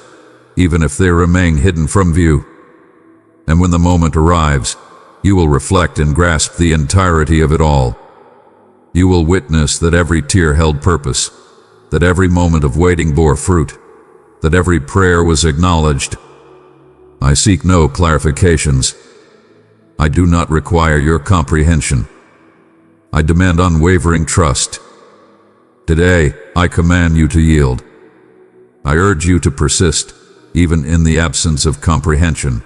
even if they remain hidden from view. And when the moment arrives, you will reflect and grasp the entirety of it all. You will witness that every tear held purpose, that every moment of waiting bore fruit, that every prayer was acknowledged. I seek no clarifications. I do not require your comprehension. I demand unwavering trust, Today, I command you to yield. I urge you to persist, even in the absence of comprehension.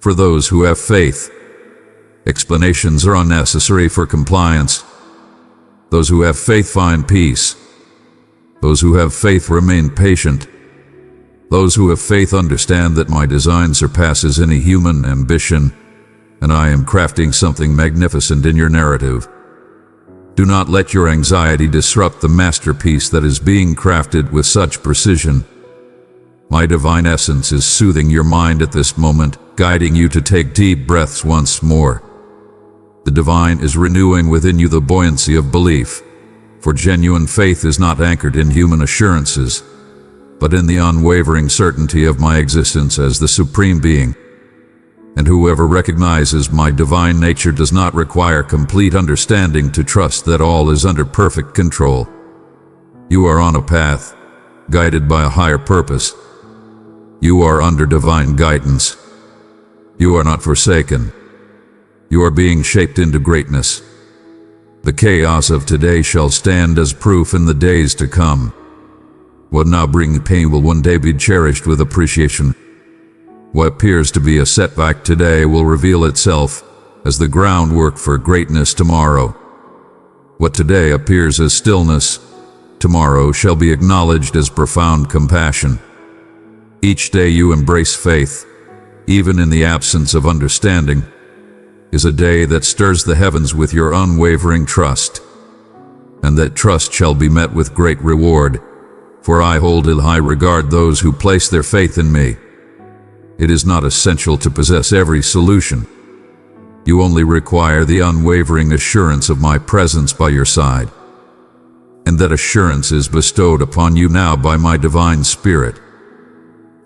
For those who have faith, explanations are unnecessary for compliance. Those who have faith find peace. Those who have faith remain patient. Those who have faith understand that my design surpasses any human ambition, and I am crafting something magnificent in your narrative. Do not let your anxiety disrupt the masterpiece that is being crafted with such precision. My divine essence is soothing your mind at this moment, guiding you to take deep breaths once more. The divine is renewing within you the buoyancy of belief, for genuine faith is not anchored in human assurances, but in the unwavering certainty of my existence as the Supreme Being. And whoever recognizes my divine nature does not require complete understanding to trust that all is under perfect control. You are on a path, guided by a higher purpose. You are under divine guidance. You are not forsaken. You are being shaped into greatness. The chaos of today shall stand as proof in the days to come. What now brings pain will one day be cherished with appreciation. What appears to be a setback today will reveal itself as the groundwork for greatness tomorrow. What today appears as stillness, tomorrow shall be acknowledged as profound compassion. Each day you embrace faith, even in the absence of understanding, is a day that stirs the heavens with your unwavering trust. And that trust shall be met with great reward, for I hold in high regard those who place their faith in me. It is not essential to possess every solution. You only require the unwavering assurance of my presence by your side. And that assurance is bestowed upon you now by my divine Spirit.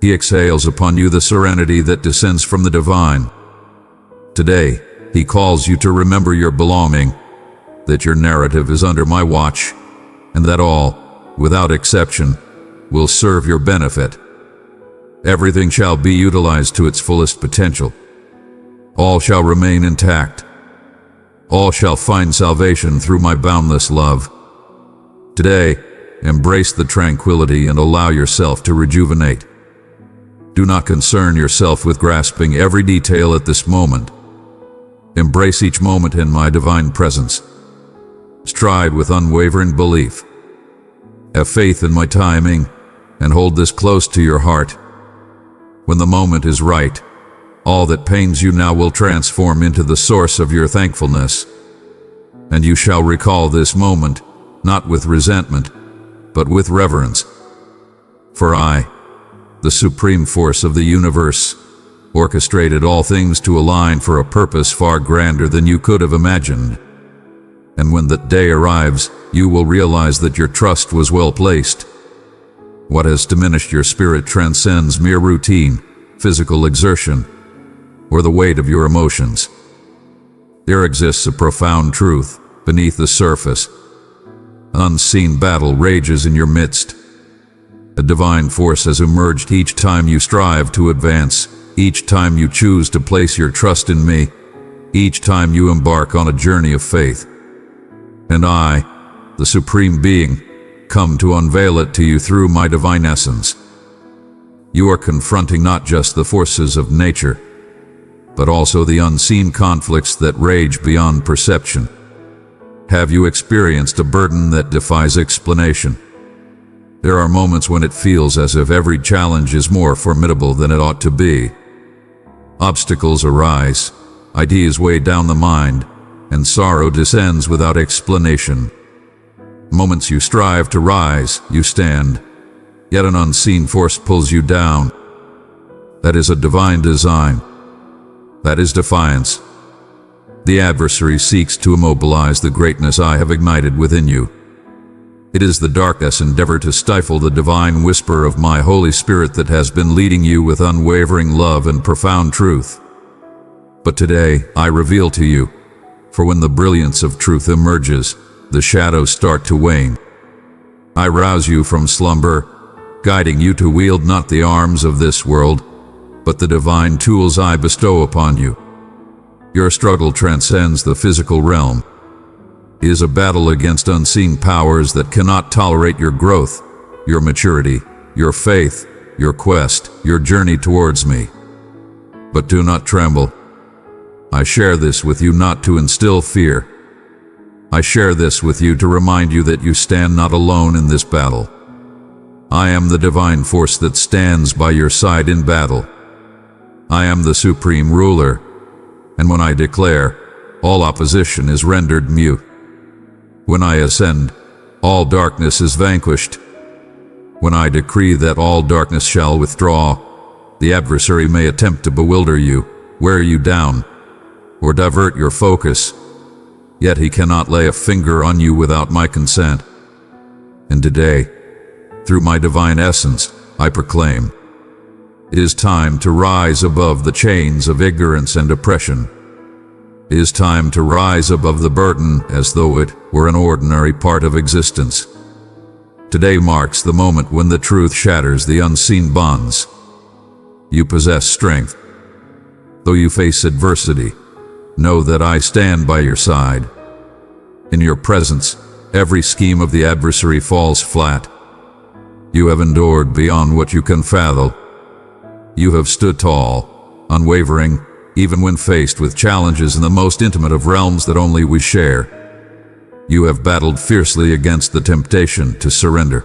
He exhales upon you the serenity that descends from the divine. Today, he calls you to remember your belonging, that your narrative is under my watch, and that all, without exception, will serve your benefit. Everything shall be utilized to its fullest potential. All shall remain intact. All shall find salvation through my boundless love. Today, embrace the tranquility and allow yourself to rejuvenate. Do not concern yourself with grasping every detail at this moment. Embrace each moment in my divine presence. Stride with unwavering belief. Have faith in my timing, and hold this close to your heart. When the moment is right, all that pains you now will transform into the source of your thankfulness. And you shall recall this moment, not with resentment, but with reverence. For I, the supreme force of the universe, orchestrated all things to align for a purpose far grander than you could have imagined. And when that day arrives, you will realize that your trust was well placed. What has diminished your spirit transcends mere routine, physical exertion, or the weight of your emotions. There exists a profound truth beneath the surface. An unseen battle rages in your midst. A divine force has emerged each time you strive to advance, each time you choose to place your trust in me, each time you embark on a journey of faith. And I, the Supreme Being, come to unveil it to you through my divine essence. You are confronting not just the forces of nature, but also the unseen conflicts that rage beyond perception. Have you experienced a burden that defies explanation? There are moments when it feels as if every challenge is more formidable than it ought to be. Obstacles arise, ideas weigh down the mind, and sorrow descends without explanation. Moments you strive to rise, you stand, yet an unseen force pulls you down. That is a divine design. That is defiance. The adversary seeks to immobilize the greatness I have ignited within you. It is the darkness endeavor to stifle the divine whisper of my Holy Spirit that has been leading you with unwavering love and profound truth. But today, I reveal to you, for when the brilliance of truth emerges, the shadows start to wane. I rouse you from slumber, guiding you to wield not the arms of this world, but the divine tools I bestow upon you. Your struggle transcends the physical realm. is a battle against unseen powers that cannot tolerate your growth, your maturity, your faith, your quest, your journey towards me. But do not tremble. I share this with you not to instill fear. I share this with you to remind you that you stand not alone in this battle. I am the divine force that stands by your side in battle. I am the supreme ruler, and when I declare, all opposition is rendered mute. When I ascend, all darkness is vanquished. When I decree that all darkness shall withdraw, the adversary may attempt to bewilder you, wear you down, or divert your focus, yet he cannot lay a finger on you without my consent. And today, through my divine essence, I proclaim, it is time to rise above the chains of ignorance and oppression. It is time to rise above the burden as though it were an ordinary part of existence. Today marks the moment when the truth shatters the unseen bonds. You possess strength. Though you face adversity, know that I stand by your side. In your presence, every scheme of the adversary falls flat. You have endured beyond what you can fathom. You have stood tall, unwavering, even when faced with challenges in the most intimate of realms that only we share. You have battled fiercely against the temptation to surrender.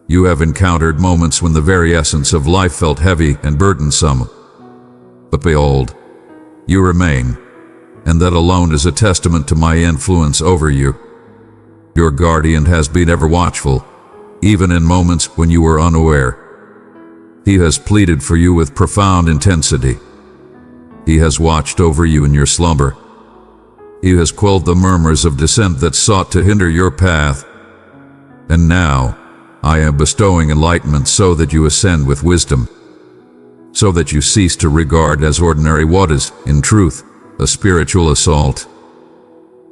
You have encountered moments when the very essence of life felt heavy and burdensome. But behold, you remain, and that alone is a testament to my influence over you. Your guardian has been ever watchful, even in moments when you were unaware. He has pleaded for you with profound intensity. He has watched over you in your slumber. He has quelled the murmurs of dissent that sought to hinder your path. And now, I am bestowing enlightenment so that you ascend with wisdom, so that you cease to regard as ordinary what is, in truth, a spiritual assault,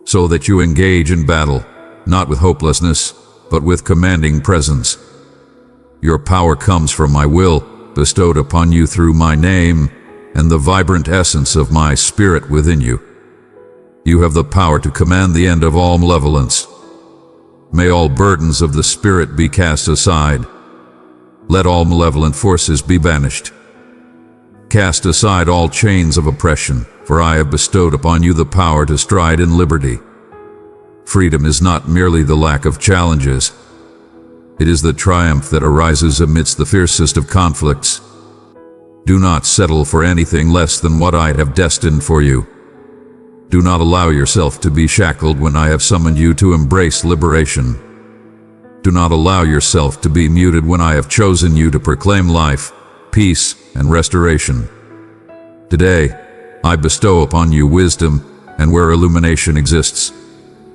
so that you engage in battle, not with hopelessness, but with commanding presence. Your power comes from my will, bestowed upon you through my name, and the vibrant essence of my spirit within you. You have the power to command the end of all malevolence. May all burdens of the spirit be cast aside. Let all malevolent forces be banished. Cast aside all chains of oppression, for I have bestowed upon you the power to stride in liberty. Freedom is not merely the lack of challenges. It is the triumph that arises amidst the fiercest of conflicts. Do not settle for anything less than what I have destined for you. Do not allow yourself to be shackled when I have summoned you to embrace liberation. Do not allow yourself to be muted when I have chosen you to proclaim life, peace, and restoration. Today, I bestow upon you wisdom, and where illumination exists,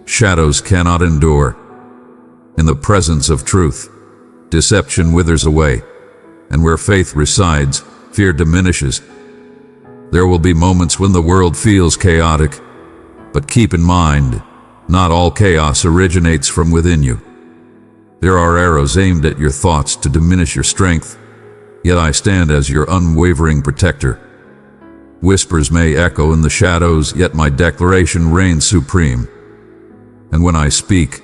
shadows cannot endure. In the presence of truth, deception withers away, and where faith resides, fear diminishes. There will be moments when the world feels chaotic, but keep in mind, not all chaos originates from within you. There are arrows aimed at your thoughts to diminish your strength, yet I stand as your unwavering protector. Whispers may echo in the shadows, yet my declaration reigns supreme. And when I speak,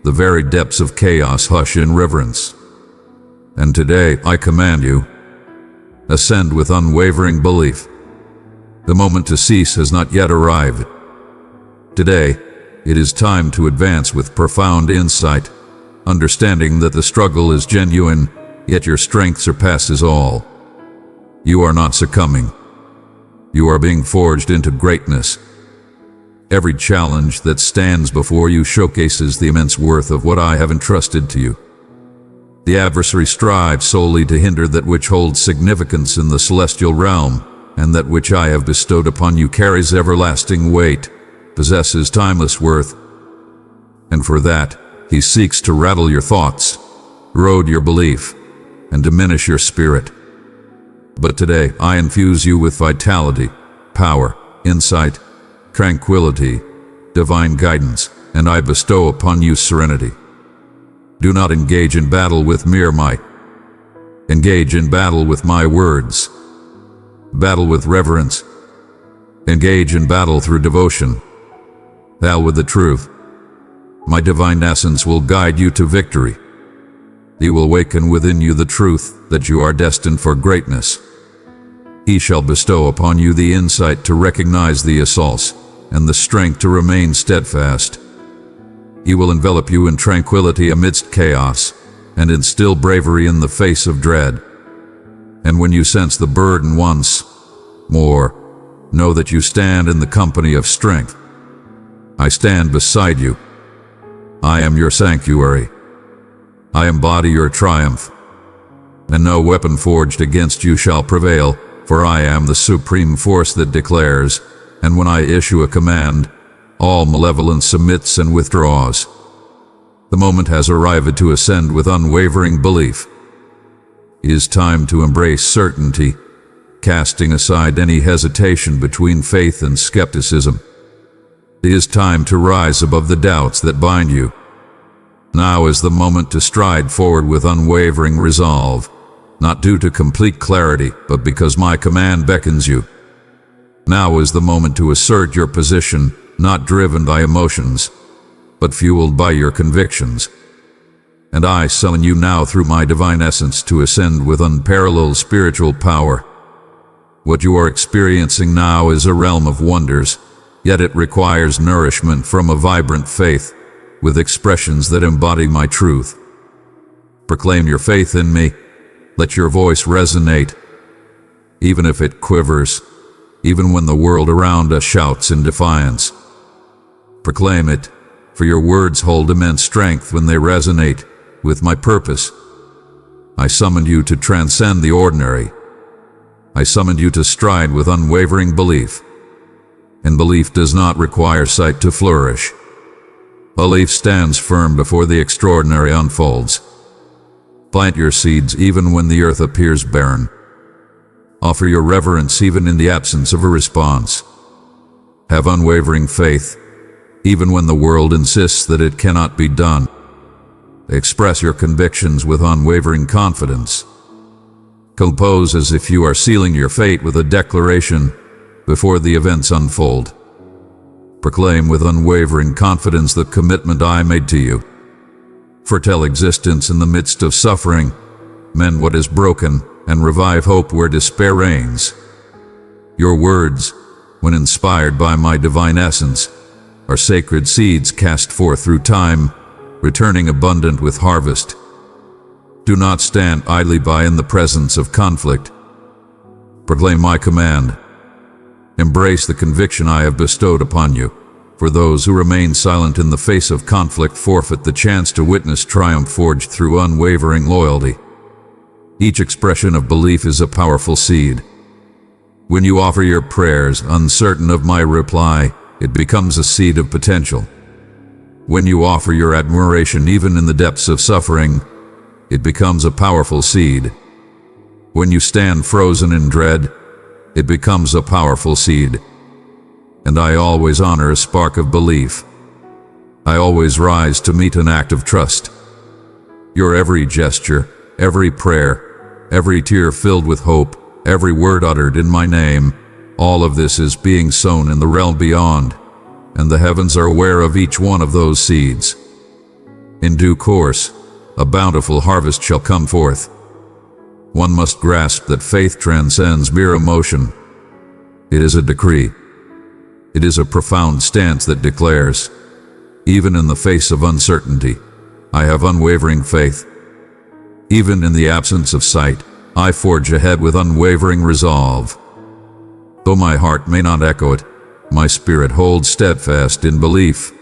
the very depths of chaos hush in reverence. And today I command you, ascend with unwavering belief. The moment to cease has not yet arrived. Today, it is time to advance with profound insight, understanding that the struggle is genuine, yet your strength surpasses all. You are not succumbing. You are being forged into greatness. Every challenge that stands before you showcases the immense worth of what I have entrusted to you. The adversary strives solely to hinder that which holds significance in the celestial realm, and that which I have bestowed upon you carries everlasting weight, possesses timeless worth. And for that, he seeks to rattle your thoughts, erode your belief, and diminish your spirit. But today, I infuse you with vitality, power, insight, tranquility, divine guidance, and I bestow upon you serenity. Do not engage in battle with mere might. Engage in battle with my words. Battle with reverence. Engage in battle through devotion. Hell with the truth. My divine essence will guide you to victory. He will awaken within you the truth that you are destined for greatness. He shall bestow upon you the insight to recognize the assaults and the strength to remain steadfast. He will envelop you in tranquility amidst chaos and instill bravery in the face of dread. And when you sense the burden once more, know that you stand in the company of strength. I stand beside you. I am your sanctuary. I embody your triumph. And no weapon forged against you shall prevail, for I am the supreme force that declares, and when I issue a command, all malevolence submits and withdraws. The moment has arrived to ascend with unwavering belief. It is time to embrace certainty, casting aside any hesitation between faith and skepticism. It is time to rise above the doubts that bind you. Now is the moment to stride forward with unwavering resolve, not due to complete clarity, but because my command beckons you. Now is the moment to assert your position, not driven by emotions, but fueled by your convictions. And I summon you now through my divine essence to ascend with unparalleled spiritual power. What you are experiencing now is a realm of wonders, yet it requires nourishment from a vibrant faith, with expressions that embody my truth. Proclaim your faith in me. Let your voice resonate, even if it quivers, even when the world around us shouts in defiance. Proclaim it, for your words hold immense strength when they resonate with my purpose. I summoned you to transcend the ordinary. I summoned you to stride with unwavering belief. And belief does not require sight to flourish. Belief stands firm before the extraordinary unfolds. Plant your seeds even when the earth appears barren. Offer your reverence even in the absence of a response. Have unwavering faith, even when the world insists that it cannot be done. Express your convictions with unwavering confidence. Compose as if you are sealing your fate with a declaration before the events unfold. Proclaim with unwavering confidence the commitment I made to you. Foretell existence in the midst of suffering, mend what is broken, and revive hope where despair reigns. Your words, when inspired by my divine essence, are sacred seeds cast forth through time, returning abundant with harvest. Do not stand idly by in the presence of conflict. Proclaim my command. Embrace the conviction I have bestowed upon you, for those who remain silent in the face of conflict forfeit the chance to witness triumph forged through unwavering loyalty. Each expression of belief is a powerful seed. When you offer your prayers, uncertain of my reply, it becomes a seed of potential. When you offer your admiration even in the depths of suffering, it becomes a powerful seed. When you stand frozen in dread, it becomes a powerful seed. And I always honor a spark of belief. I always rise to meet an act of trust. Your every gesture, every prayer, every tear filled with hope, every word uttered in my name, all of this is being sown in the realm beyond, and the heavens are aware of each one of those seeds. In due course, a bountiful harvest shall come forth. One must grasp that faith transcends mere emotion. It is a decree. It is a profound stance that declares, even in the face of uncertainty, I have unwavering faith. Even in the absence of sight, I forge ahead with unwavering resolve. Though my heart may not echo it, my spirit holds steadfast in belief.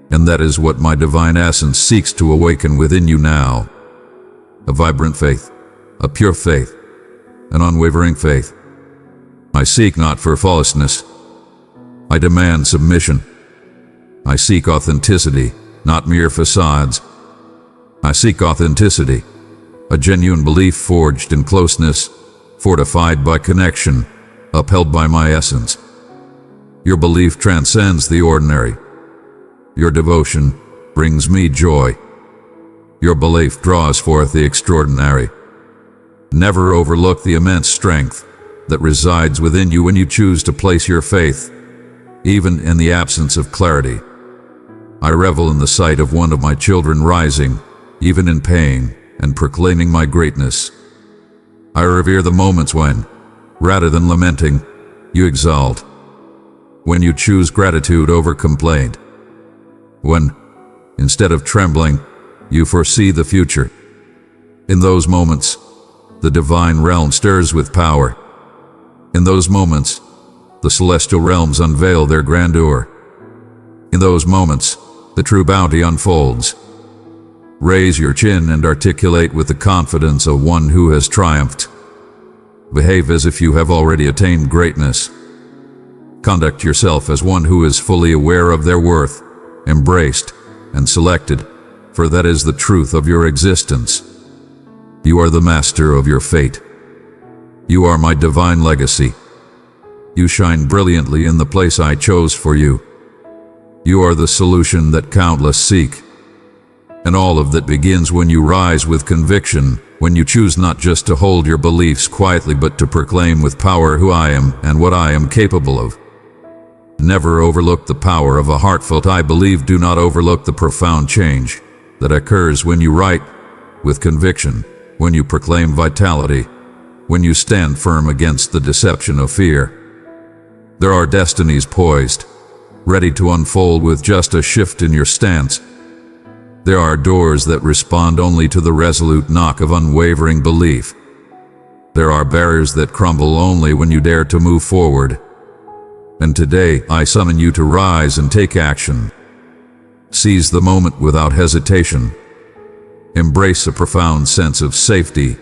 And that is what my divine essence seeks to awaken within you now. A vibrant faith, a pure faith, an unwavering faith. I seek not for falseness. I demand submission. I seek authenticity, not mere facades. I seek authenticity, a genuine belief forged in closeness, fortified by connection, upheld by my essence. Your belief transcends the ordinary. Your devotion brings me joy. Your belief draws forth the extraordinary. Never overlook the immense strength that resides within you when you choose to place your faith. even in the absence of clarity. I revel in the sight of one of my children rising, even in pain, and proclaiming my greatness. I revere the moments when, rather than lamenting, you exalt. When you choose gratitude over complaint. When, instead of trembling, you foresee the future. In those moments, the divine realm stirs with power. In those moments, the celestial realms unveil their grandeur. In those moments, the true bounty unfolds. Raise your chin and articulate with the confidence of one who has triumphed. Behave as if you have already attained greatness. Conduct yourself as one who is fully aware of their worth, embraced, and selected, for that is the truth of your existence. You are the master of your fate. You are my divine legacy. You shine brilliantly in the place I chose for you. You are the solution that countless seek. And all of that begins when you rise with conviction, when you choose not just to hold your beliefs quietly but to proclaim with power who I am and what I am capable of. Never overlook the power of a heartfelt I believe. Do not overlook the profound change that occurs when you write with conviction, when you proclaim vitality, when you stand firm against the deception of fear. There are destinies poised, ready to unfold with just a shift in your stance. There are doors that respond only to the resolute knock of unwavering belief. There are barriers that crumble only when you dare to move forward. And today, I summon you to rise and take action. Seize the moment without hesitation. Embrace a profound sense of safety.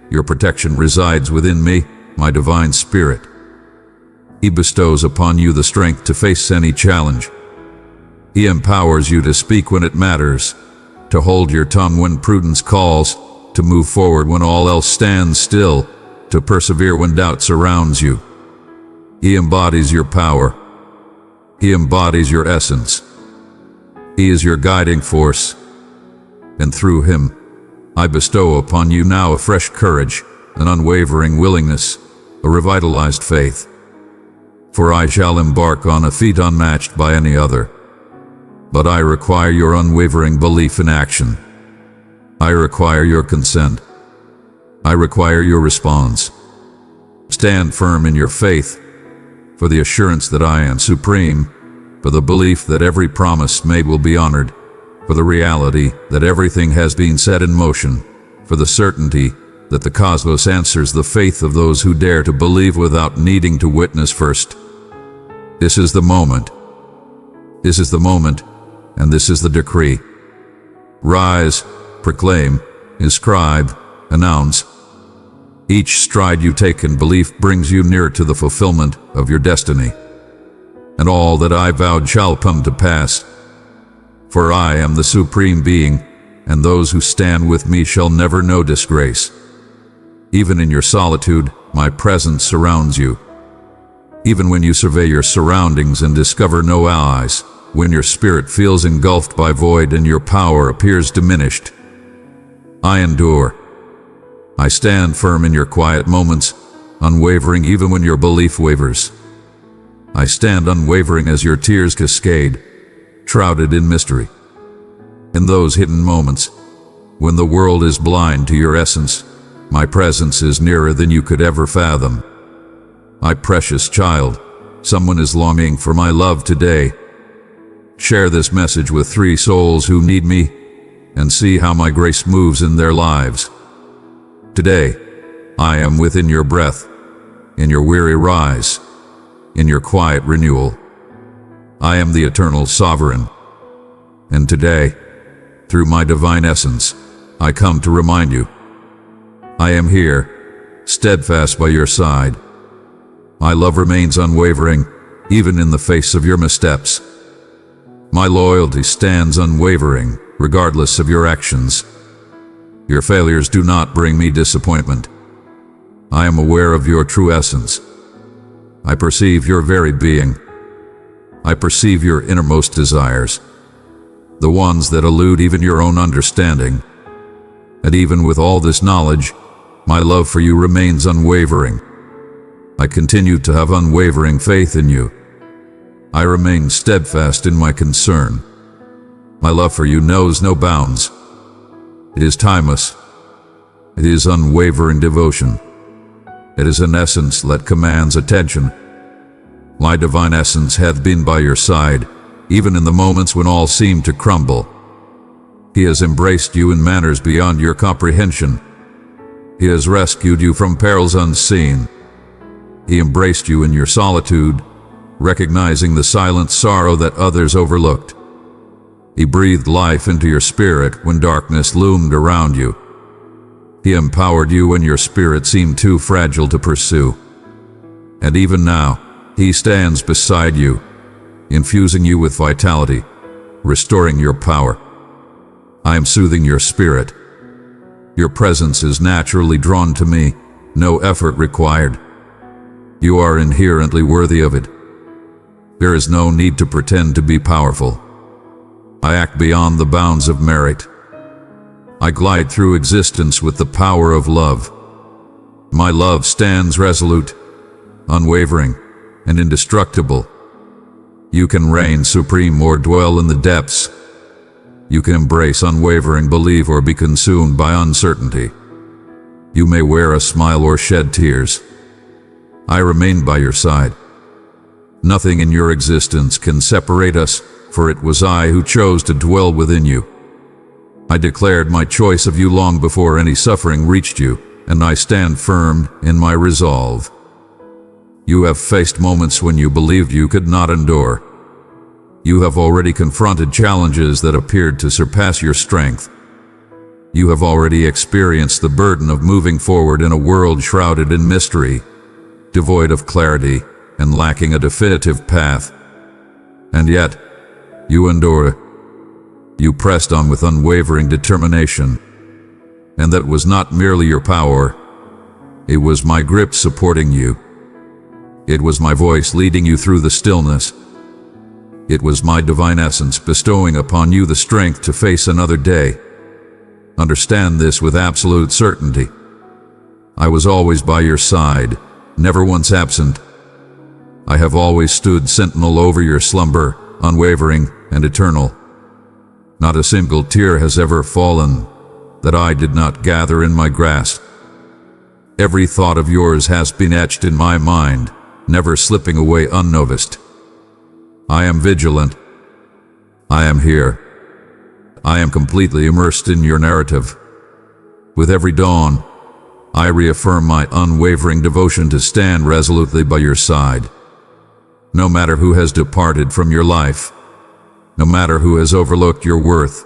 Your protection resides within me, my divine spirit. He bestows upon you the strength to face any challenge. He empowers you to speak when it matters, to hold your tongue when prudence calls, to move forward when all else stands still, to persevere when doubt surrounds you. He embodies your power. He embodies your essence. He is your guiding force. And through him, I bestow upon you now a fresh courage, an unwavering willingness, a revitalized faith. For I shall embark on a feat unmatched by any other. But I require your unwavering belief in action. I require your consent. I require your response. Stand firm in your faith, for the assurance that I am supreme, for the belief that every promise made will be honored, for the reality that everything has been set in motion, for the certainty that the cosmos answers the faith of those who dare to believe without needing to witness first. This is the moment. This is the moment, and this is the decree. Rise, proclaim, inscribe, announce. Each stride you take in belief brings you nearer to the fulfillment of your destiny. And all that I vowed shall come to pass. For I am the supreme being, and those who stand with me shall never know disgrace. Even in your solitude, my presence surrounds you. Even when you survey your surroundings and discover no allies, when your spirit feels engulfed by void and your power appears diminished, I endure. I stand firm in your quiet moments, unwavering even when your belief wavers. I stand unwavering as your tears cascade, shrouded in mystery. In those hidden moments, when the world is blind to your essence, my presence is nearer than you could ever fathom. My precious child, someone is longing for my love today. Share this message with 3 souls who need me, and see how my grace moves in their lives. Today, I am within your breath, in your weary rise, in your quiet renewal. I am the eternal sovereign. And today, through my divine essence, I come to remind you. I am here, steadfast by your side. My love remains unwavering, even in the face of your missteps. My loyalty stands unwavering, regardless of your actions. Your failures do not bring me disappointment. I am aware of your true essence. I perceive your very being. I perceive your innermost desires, the ones that elude even your own understanding. And even with all this knowledge, my love for you remains unwavering. I continue to have unwavering faith in you. I remain steadfast in my concern. My love for you knows no bounds. It is timeless. It is unwavering devotion. It is an essence that commands attention. My divine essence hath been by your side, even in the moments when all seemed to crumble. He has embraced you in manners beyond your comprehension. He has rescued you from perils unseen. He embraced you in your solitude, recognizing the silent sorrow that others overlooked. He breathed life into your spirit when darkness loomed around you. He empowered you when your spirit seemed too fragile to pursue. And even now, He stands beside you, infusing you with vitality, restoring your power. I am soothing your spirit. Your presence is naturally drawn to me, no effort required. You are inherently worthy of it. There is no need to pretend to be powerful. I act beyond the bounds of merit. I glide through existence with the power of love. My love stands resolute, unwavering, and indestructible. You can reign supreme or dwell in the depths. You can embrace unwavering belief or be consumed by uncertainty. You may wear a smile or shed tears. I remain by your side. Nothing in your existence can separate us, for it was I who chose to dwell within you. I declared my choice of you long before any suffering reached you, and I stand firm in my resolve. You have faced moments when you believed you could not endure. You have already confronted challenges that appeared to surpass your strength. You have already experienced the burden of moving forward in a world shrouded in mystery, devoid of clarity and lacking a definitive path. And yet, you endured. You pressed on with unwavering determination. And that was not merely your power. It was my grip supporting you. It was my voice leading you through the stillness. It was my divine essence bestowing upon you the strength to face another day. Understand this with absolute certainty. I was always by your side, never once absent. I have always stood sentinel over your slumber, unwavering and eternal. Not a single tear has ever fallen that I did not gather in my grasp. Every thought of yours has been etched in my mind, never slipping away unnoticed. I am vigilant. I am here. I am completely immersed in your narrative. With every dawn, I reaffirm my unwavering devotion to stand resolutely by your side. No matter who has departed from your life, no matter who has overlooked your worth,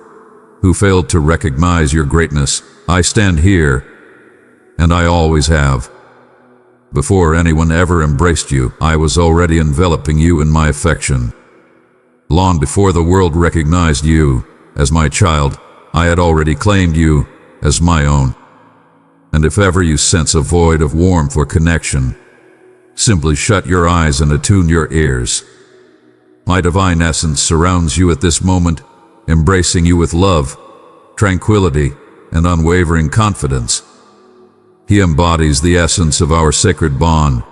who failed to recognize your greatness, I stand here, and I always have. Before anyone ever embraced you, I was already enveloping you in my affection. Long before the world recognized you as my child, I had already claimed you as my own. And if ever you sense a void of warmth or connection, simply shut your eyes and attune your ears. My divine essence surrounds you at this moment, embracing you with love, tranquility, and unwavering confidence. He embodies the essence of our sacred bond.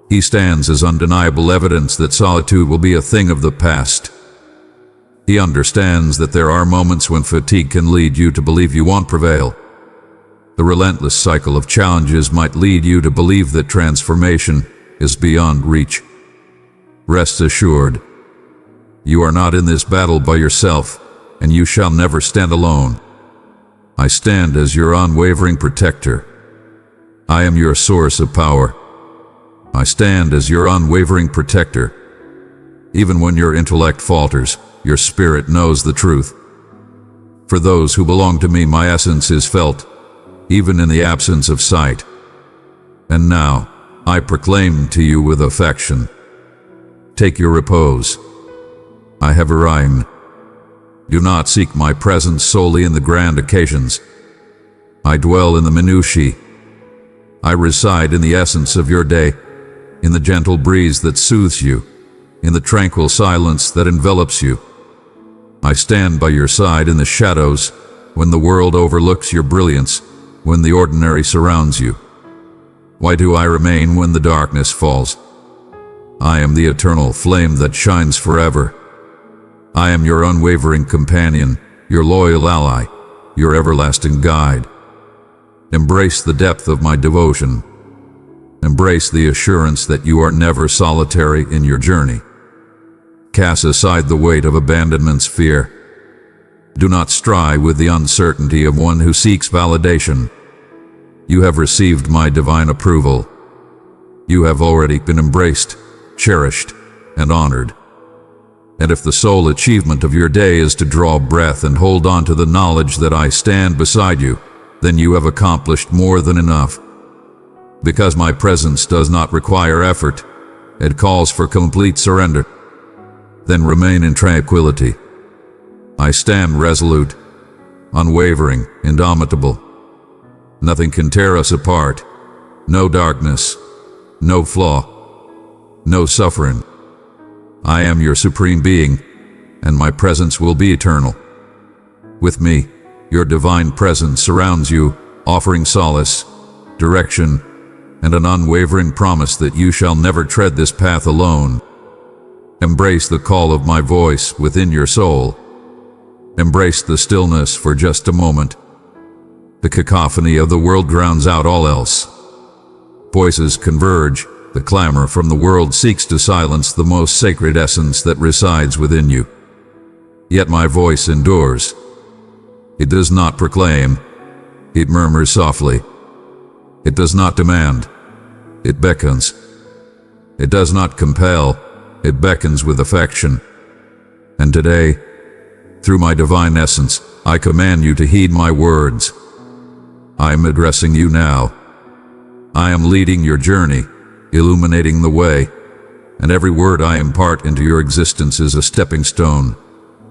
He stands as undeniable evidence that solitude will be a thing of the past. He understands that there are moments when fatigue can lead you to believe you won't prevail. The relentless cycle of challenges might lead you to believe that transformation is beyond reach. Rest assured, you are not in this battle by yourself, and you shall never stand alone. I stand as your unwavering protector. I am your source of power. I stand as your unwavering protector. Even when your intellect falters, your spirit knows the truth. For those who belong to me, my essence is felt, even in the absence of sight. And now, I proclaim to you with affection. Take your repose. I have arrived. Do not seek my presence solely in the grand occasions. I dwell in the minutiae. I reside in the essence of your day, in the gentle breeze that soothes you, in the tranquil silence that envelops you. I stand by your side in the shadows, when the world overlooks your brilliance, when the ordinary surrounds you. Why do I remain when the darkness falls? I am the eternal flame that shines forever. I am your unwavering companion, your loyal ally, your everlasting guide. Embrace the depth of my devotion. Embrace the assurance that you are never solitary in your journey. Cast aside the weight of abandonment's fear. Do not strive with the uncertainty of one who seeks validation. You have received my divine approval. You have already been embraced, cherished, and honored. And if the sole achievement of your day is to draw breath and hold on to the knowledge that I stand beside you, then you have accomplished more than enough. Because my presence does not require effort, it calls for complete surrender. Then remain in tranquility. I stand resolute, unwavering, indomitable. Nothing can tear us apart. No darkness, no flaw, no suffering. I am your supreme being, and my presence will be eternal. With me, your divine presence surrounds you, offering solace, direction, and an unwavering promise that you shall never tread this path alone. Embrace the call of my voice within your soul. Embrace the stillness for just a moment. The cacophony of the world drowns out all else. Voices converge. The clamor from the world seeks to silence the most sacred essence that resides within you. Yet my voice endures. It does not proclaim. It murmurs softly. It does not demand. It beckons. It does not compel. It beckons with affection. And today, through my divine essence, I command you to heed my words. I am addressing you now. I am leading your journey, illuminating the way, and every word I impart into your existence is a stepping stone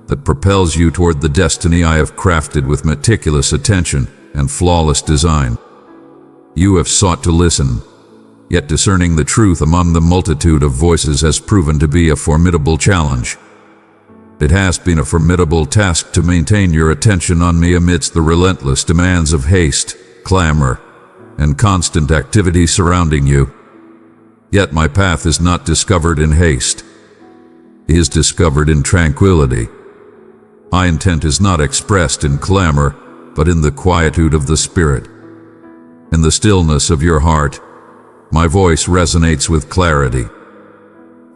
that propels you toward the destiny I have crafted with meticulous attention and flawless design. You have sought to listen, yet discerning the truth among the multitude of voices has proven to be a formidable challenge. It has been a formidable task to maintain your attention on me amidst the relentless demands of haste, clamor, and constant activity surrounding you. Yet my path is not discovered in haste. It is discovered in tranquility. My intent is not expressed in clamor, but in the quietude of the spirit. In the stillness of your heart, my voice resonates with clarity.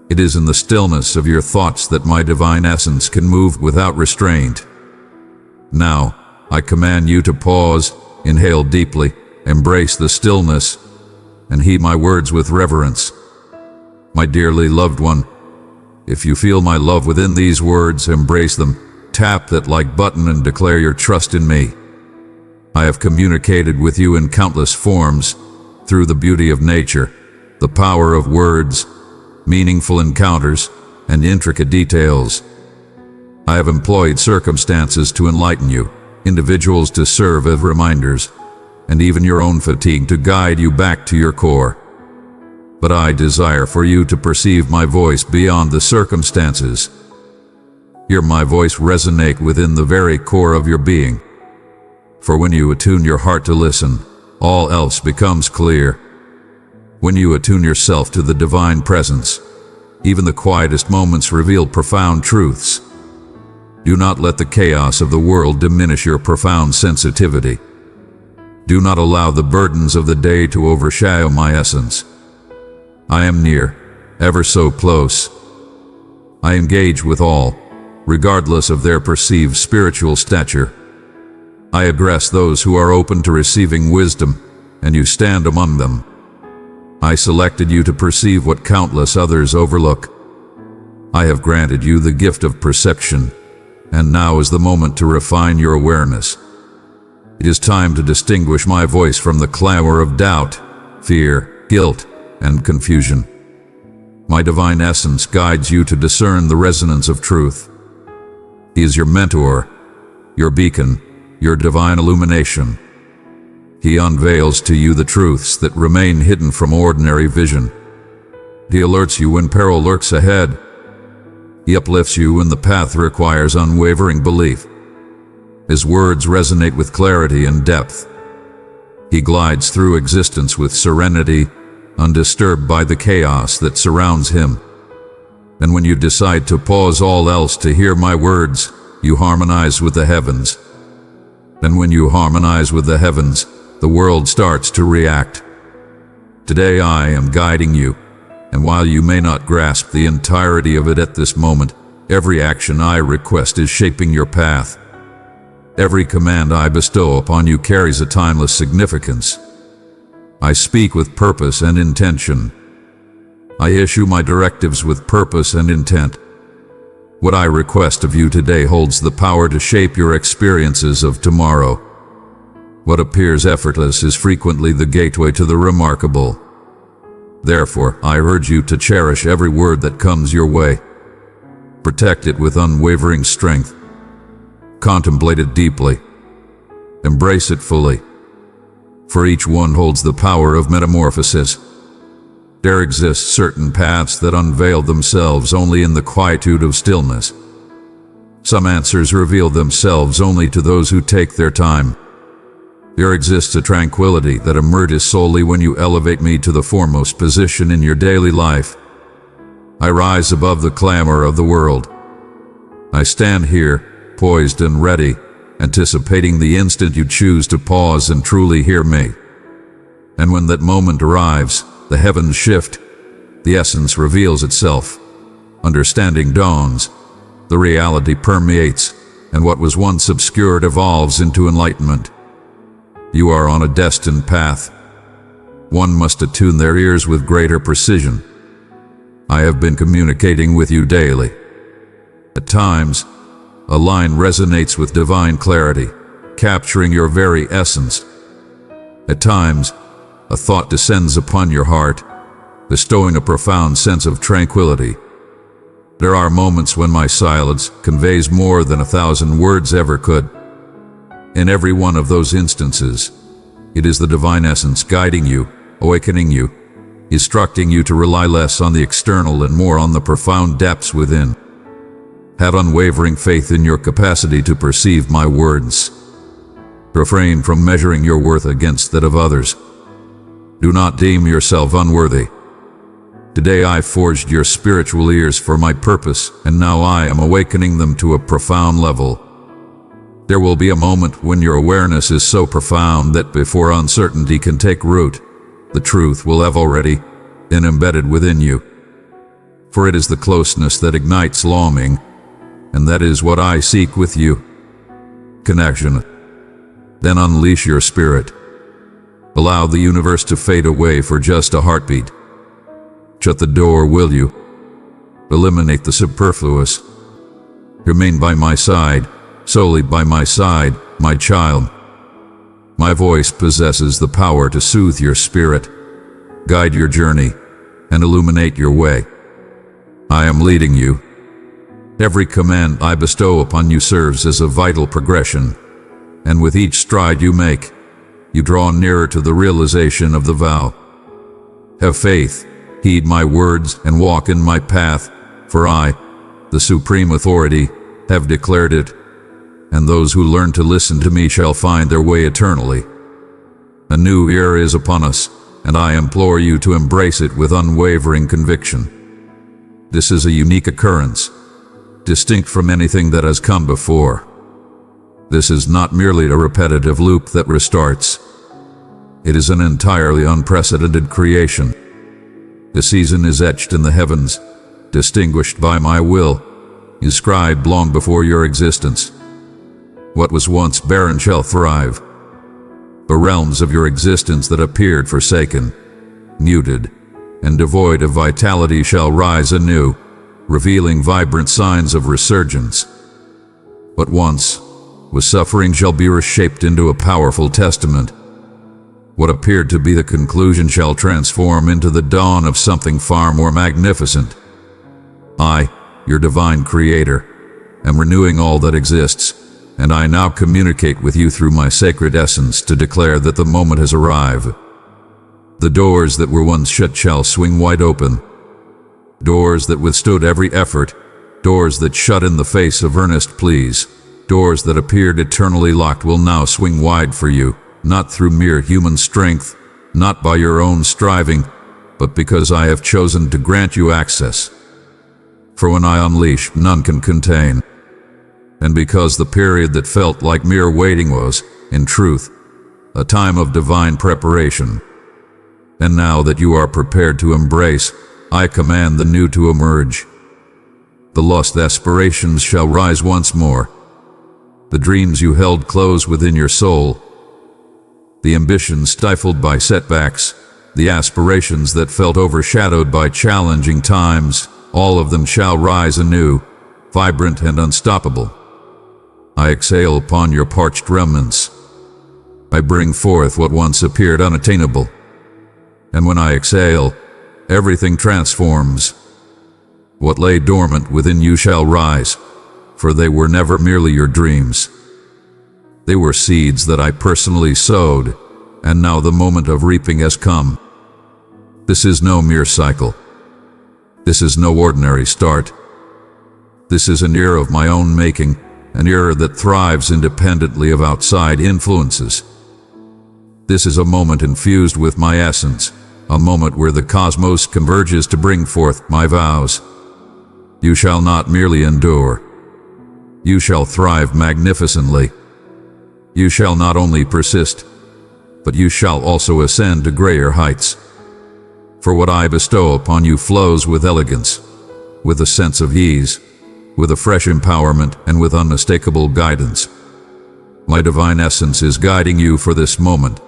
It is in the stillness of your thoughts that my divine essence can move without restraint. Now, I command you to pause, inhale deeply, embrace the stillness, and heed my words with reverence. My dearly loved one, if you feel my love within these words, embrace them, tap that like button and declare your trust in me. I have communicated with you in countless forms, through the beauty of nature, the power of words, meaningful encounters, and intricate details. I have employed circumstances to enlighten you, individuals to serve as reminders, and even your own fatigue to guide you back to your core. But I desire for you to perceive my voice beyond the circumstances. Hear my voice resonate within the very core of your being. For when you attune your heart to listen, all else becomes clear. When you attune yourself to the divine presence, even the quietest moments reveal profound truths. Do not let the chaos of the world diminish your profound sensitivity. Do not allow the burdens of the day to overshadow my essence. I am near, ever so close. I engage with all, regardless of their perceived spiritual stature. I address those who are open to receiving wisdom, and you stand among them. I selected you to perceive what countless others overlook. I have granted you the gift of perception, and now is the moment to refine your awareness. It is time to distinguish my voice from the clamor of doubt, fear, guilt, and confusion. My divine essence guides you to discern the resonance of truth. He is your mentor, your beacon, your divine illumination. He unveils to you the truths that remain hidden from ordinary vision. He alerts you when peril lurks ahead. He uplifts you when the path requires unwavering belief. His words resonate with clarity and depth. He glides through existence with serenity, undisturbed by the chaos that surrounds him. And when you decide to pause all else to hear my words, you harmonize with the heavens. And when you harmonize with the heavens, the world starts to react. Today I am guiding you, and while you may not grasp the entirety of it at this moment, every action I request is shaping your path. Every command I bestow upon you carries a timeless significance. I speak with purpose and intention. I issue my directives with purpose and intent. What I request of you today holds the power to shape your experiences of tomorrow. What appears effortless is frequently the gateway to the remarkable. Therefore, I urge you to cherish every word that comes your way. Protect it with unwavering strength. Contemplate it deeply. Embrace it fully. For each one holds the power of metamorphosis. There exist certain paths that unveil themselves only in the quietude of stillness. Some answers reveal themselves only to those who take their time. There exists a tranquility that emerges solely when you elevate me to the foremost position in your daily life. I rise above the clamor of the world. I stand here, poised and ready, anticipating the instant you choose to pause and truly hear me. And when that moment arrives, the heavens shift, the essence reveals itself, understanding dawns, the reality permeates, and what was once obscured evolves into enlightenment. You are on a destined path. One must attune their ears with greater precision. I have been communicating with you daily. At times, a line resonates with divine clarity, capturing your very essence. At times, a thought descends upon your heart, bestowing a profound sense of tranquility. There are moments when my silence conveys more than 1,000 words ever could. In every one of those instances, it is the divine essence guiding you, awakening you, instructing you to rely less on the external and more on the profound depths within. Have unwavering faith in your capacity to perceive my words. Refrain from measuring your worth against that of others. Do not deem yourself unworthy. Today I forged your spiritual ears for my purpose, and now I am awakening them to a profound level. There will be a moment when your awareness is so profound that before uncertainty can take root, the truth will have already been embedded within you. For it is the closeness that ignites longing, and that is what I seek with you. Connection. Then unleash your spirit. Allow the universe to fade away for just a heartbeat. Shut the door, will you? Eliminate the superfluous. Remain by my side, solely by my side, my child. My voice possesses the power to soothe your spirit, guide your journey, and illuminate your way. I am leading you. Every command I bestow upon you serves as a vital progression, and with each stride you make, you draw nearer to the realization of the vow. Have faith, heed my words, and walk in my path, for I, the supreme authority, have declared it, and those who learn to listen to me shall find their way eternally. A new era is upon us, and I implore you to embrace it with unwavering conviction. This is a unique occurrence, distinct from anything that has come before. This is not merely a repetitive loop that restarts. It is an entirely unprecedented creation. The season is etched in the heavens, distinguished by my will, inscribed long before your existence. What was once barren shall thrive. The realms of your existence that appeared forsaken, muted, and devoid of vitality shall rise anew, revealing vibrant signs of resurgence. What once was suffering shall be reshaped into a powerful testament. What appeared to be the conclusion shall transform into the dawn of something far more magnificent. I, your divine creator, am renewing all that exists, and I now communicate with you through my sacred essence to declare that the moment has arrived. The doors that were once shut shall swing wide open. Doors that withstood every effort, doors that shut in the face of earnest pleas, doors that appeared eternally locked will now swing wide for you, not through mere human strength, not by your own striving, but because I have chosen to grant you access. For when I unleash, none can contain. And because the period that felt like mere waiting was, in truth, a time of divine preparation. And now that you are prepared to embrace, I command the new to emerge. The lost aspirations shall rise once more. The dreams you held close within your soul, the ambitions stifled by setbacks, the aspirations that felt overshadowed by challenging times, all of them shall rise anew, vibrant and unstoppable. I exhale upon your parched remnants. I bring forth what once appeared unattainable. And when I exhale, everything transforms. What lay dormant within you shall rise, for they were never merely your dreams. They were seeds that I personally sowed, and now the moment of reaping has come. This is no mere cycle. This is no ordinary start. This is an era of my own making, an era that thrives independently of outside influences. This is a moment infused with my essence, a moment where the cosmos converges to bring forth my vows. You shall not merely endure. You shall thrive magnificently. You shall not only persist, but you shall also ascend to greater heights. For what I bestow upon you flows with elegance, with a sense of ease, with a fresh empowerment, and with unmistakable guidance. My divine essence is guiding you for this moment.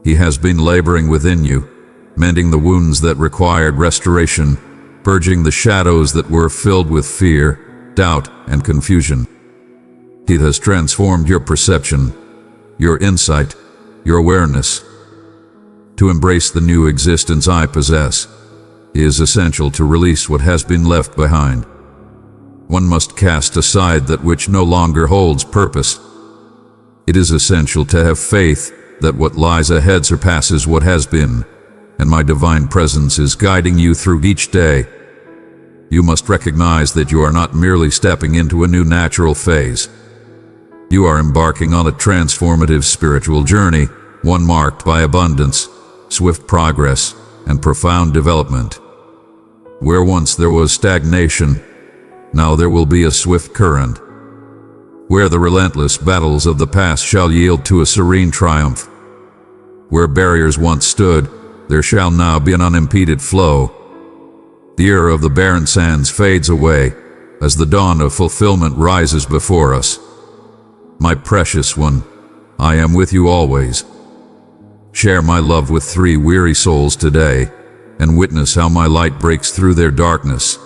He has been laboring within you, mending the wounds that required restoration, purging the shadows that were filled with fear, doubt, and confusion. He has transformed your perception, your insight, your awareness. To embrace the new existence I possess is essential to release what has been left behind. One must cast aside that which no longer holds purpose. It is essential to have faith that what lies ahead surpasses what has been, and my divine presence is guiding you through each day. You must recognize that you are not merely stepping into a new natural phase. You are embarking on a transformative spiritual journey, one marked by abundance, swift progress, and profound development. Where once there was stagnation, now there will be a swift current. Where the relentless battles of the past shall yield to a serene triumph. Where barriers once stood, there shall now be an unimpeded flow. The era of the barren sands fades away as the dawn of fulfillment rises before us. My precious one, I am with you always. Share my love with 3 weary souls today, and witness how my light breaks through their darkness.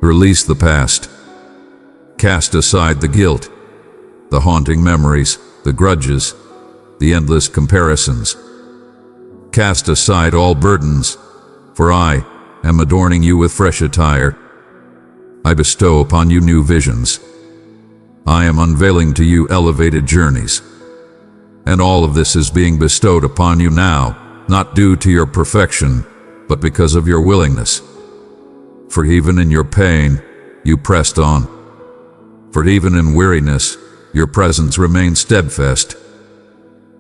Release the past. Cast aside the guilt, the haunting memories, the grudges, the endless comparisons. Cast aside all burdens, for I am adorning you with fresh attire. I bestow upon you new visions. I am unveiling to you elevated journeys. And all of this is being bestowed upon you now, not due to your perfection, but because of your willingness. For even in your pain, you pressed on. For even in weariness, your presence remained steadfast.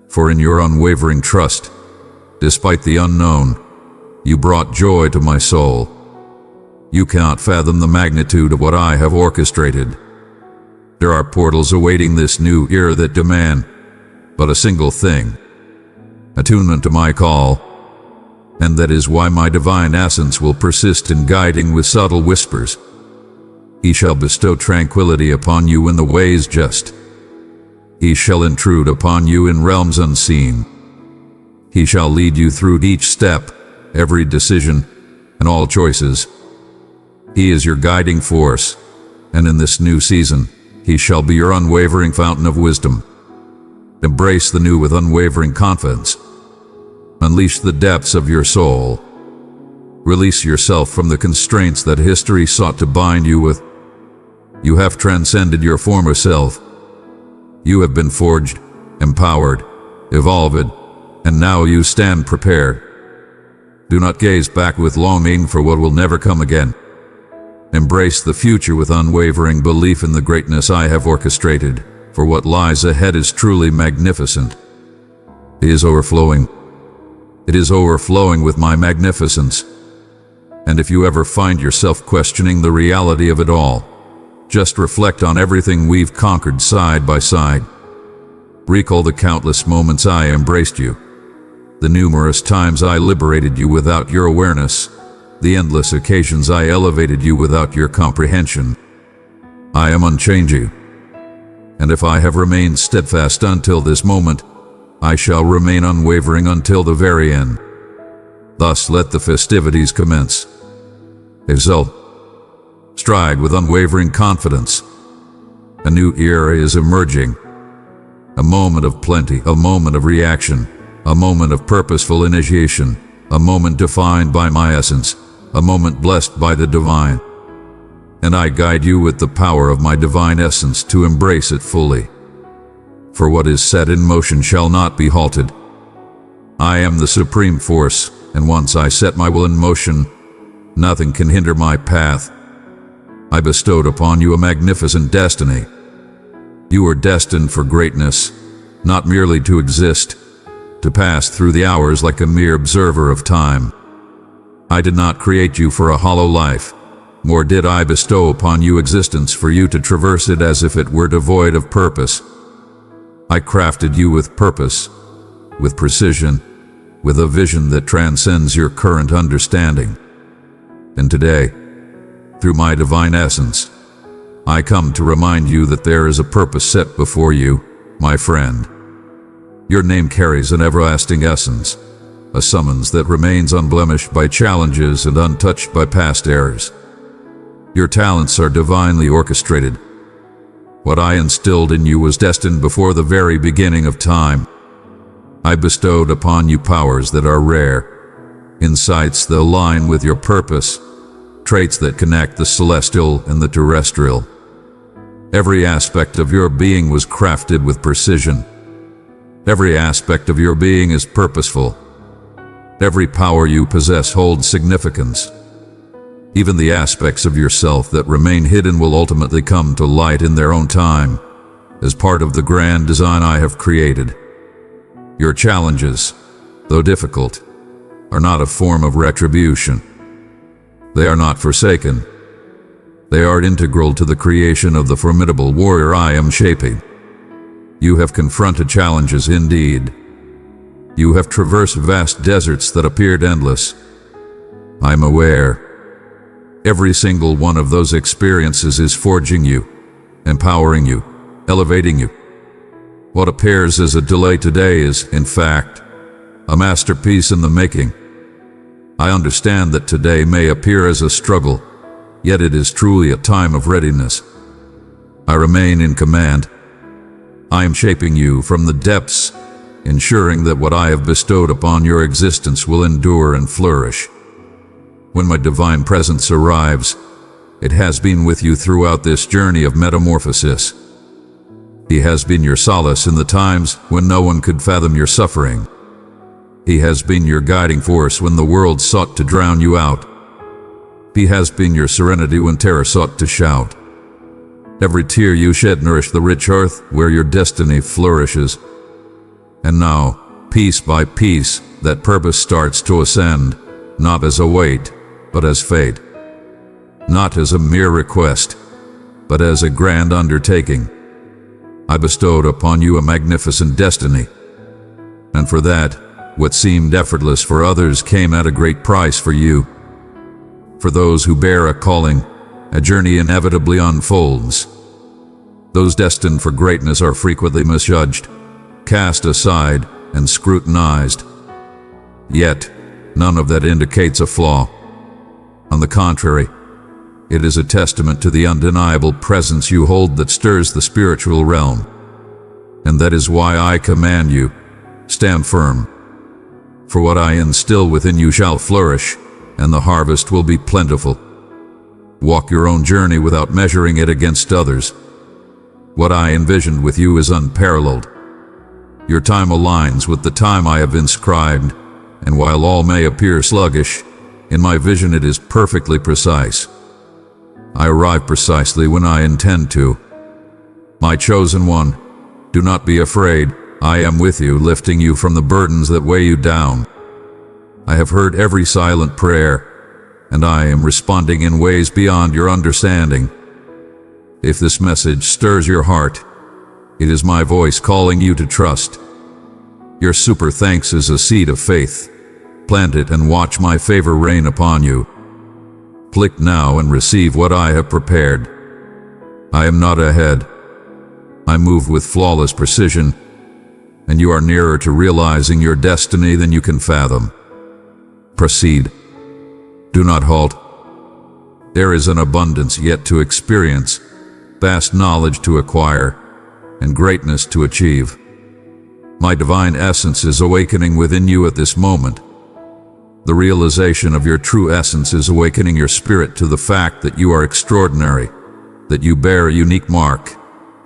For in your unwavering trust, despite the unknown, you brought joy to my soul. You cannot fathom the magnitude of what I have orchestrated. There are portals awaiting this new era that demand but a single thing: attunement to my call. And that is why my divine essence will persist in guiding with subtle whispers. He shall bestow tranquility upon you in the ways just. He shall intrude upon you in realms unseen. He shall lead you through each step, every decision, and all choices. He is your guiding force, and in this new season, he shall be your unwavering fountain of wisdom. Embrace the new with unwavering confidence. Unleash the depths of your soul. Release yourself from the constraints that history sought to bind you with. You have transcended your former self. You have been forged, empowered, evolved, and now you stand prepared. Do not gaze back with longing for what will never come again. Embrace the future with unwavering belief in the greatness I have orchestrated, for what lies ahead is truly magnificent. It is overflowing. It is overflowing with my magnificence. And if you ever find yourself questioning the reality of it all, just reflect on everything we've conquered side by side. Recall the countless moments I embraced you, the numerous times I liberated you without your awareness, the endless occasions I elevated you without your comprehension. I am unchanging, and if I have remained steadfast until this moment, I shall remain unwavering until the very end. Thus let the festivities commence. Exult. Stride with unwavering confidence. A new era is emerging. A moment of plenty, a moment of reaction, a moment of purposeful initiation, a moment defined by my essence, a moment blessed by the divine. And I guide you with the power of my divine essence to embrace it fully. For what is set in motion shall not be halted. I am the supreme force, and once I set my will in motion, nothing can hinder my path. I bestowed upon you a magnificent destiny. You are destined for greatness, not merely to exist, to pass through the hours like a mere observer of time. I did not create you for a hollow life, nor did I bestow upon you existence for you to traverse it as if it were devoid of purpose. I crafted you with purpose, with precision, with a vision that transcends your current understanding. And today, through my divine essence, I come to remind you that there is a purpose set before you, my friend. Your name carries an everlasting essence, a summons that remains unblemished by challenges and untouched by past errors. Your talents are divinely orchestrated. What I instilled in you was destined before the very beginning of time. I bestowed upon you powers that are rare, insights that align with your purpose, traits that connect the celestial and the terrestrial. Every aspect of your being was crafted with precision. Every aspect of your being is purposeful. Every power you possess holds significance. Even the aspects of yourself that remain hidden will ultimately come to light in their own time, as part of the grand design I have created. Your challenges, though difficult, are not a form of retribution. They are not forsaken. They are integral to the creation of the formidable warrior I am shaping. You have confronted challenges indeed. You have traversed vast deserts that appeared endless. I'm aware. Every single one of those experiences is forging you, empowering you, elevating you. What appears as a delay today is, in fact, a masterpiece in the making. I understand that today may appear as a struggle, yet it is truly a time of readiness. I remain in command. I am shaping you from the depths, ensuring that what I have bestowed upon your existence will endure and flourish. When my divine presence arrives, it has been with you throughout this journey of metamorphosis. He has been your solace in the times when no one could fathom your suffering. He has been your guiding force when the world sought to drown you out. He has been your serenity when terror sought to shout. Every tear you shed nourished the rich earth where your destiny flourishes. And now, piece by piece, that purpose starts to ascend, not as a weight, but as fate. Not as a mere request, but as a grand undertaking. I bestowed upon you a magnificent destiny. And for that, what seemed effortless for others came at a great price for you. For those who bear a calling, a journey inevitably unfolds. Those destined for greatness are frequently misjudged, cast aside, and scrutinized. Yet, none of that indicates a flaw. On the contrary, it is a testament to the undeniable presence you hold that stirs the spiritual realm. And that is why I command you, stand firm. For what I instill within you shall flourish, and the harvest will be plentiful. Walk your own journey without measuring it against others. What I envisioned with you is unparalleled. Your time aligns with the time I have inscribed, and while all may appear sluggish, in my vision it is perfectly precise. I arrive precisely when I intend to. My chosen one, do not be afraid. I am with you, lifting you from the burdens that weigh you down. I have heard every silent prayer, and I am responding in ways beyond your understanding. If this message stirs your heart, it is my voice calling you to trust. Your super thanks is a seed of faith. Plant it and watch my favor rain upon you. Click now and receive what I have prepared. I am not ahead. I move with flawless precision, and you are nearer to realizing your destiny than you can fathom. Proceed. Do not halt. There is an abundance yet to experience, vast knowledge to acquire, and greatness to achieve. My divine essence is awakening within you at this moment. The realization of your true essence is awakening your spirit to the fact that you are extraordinary, that you bear a unique mark,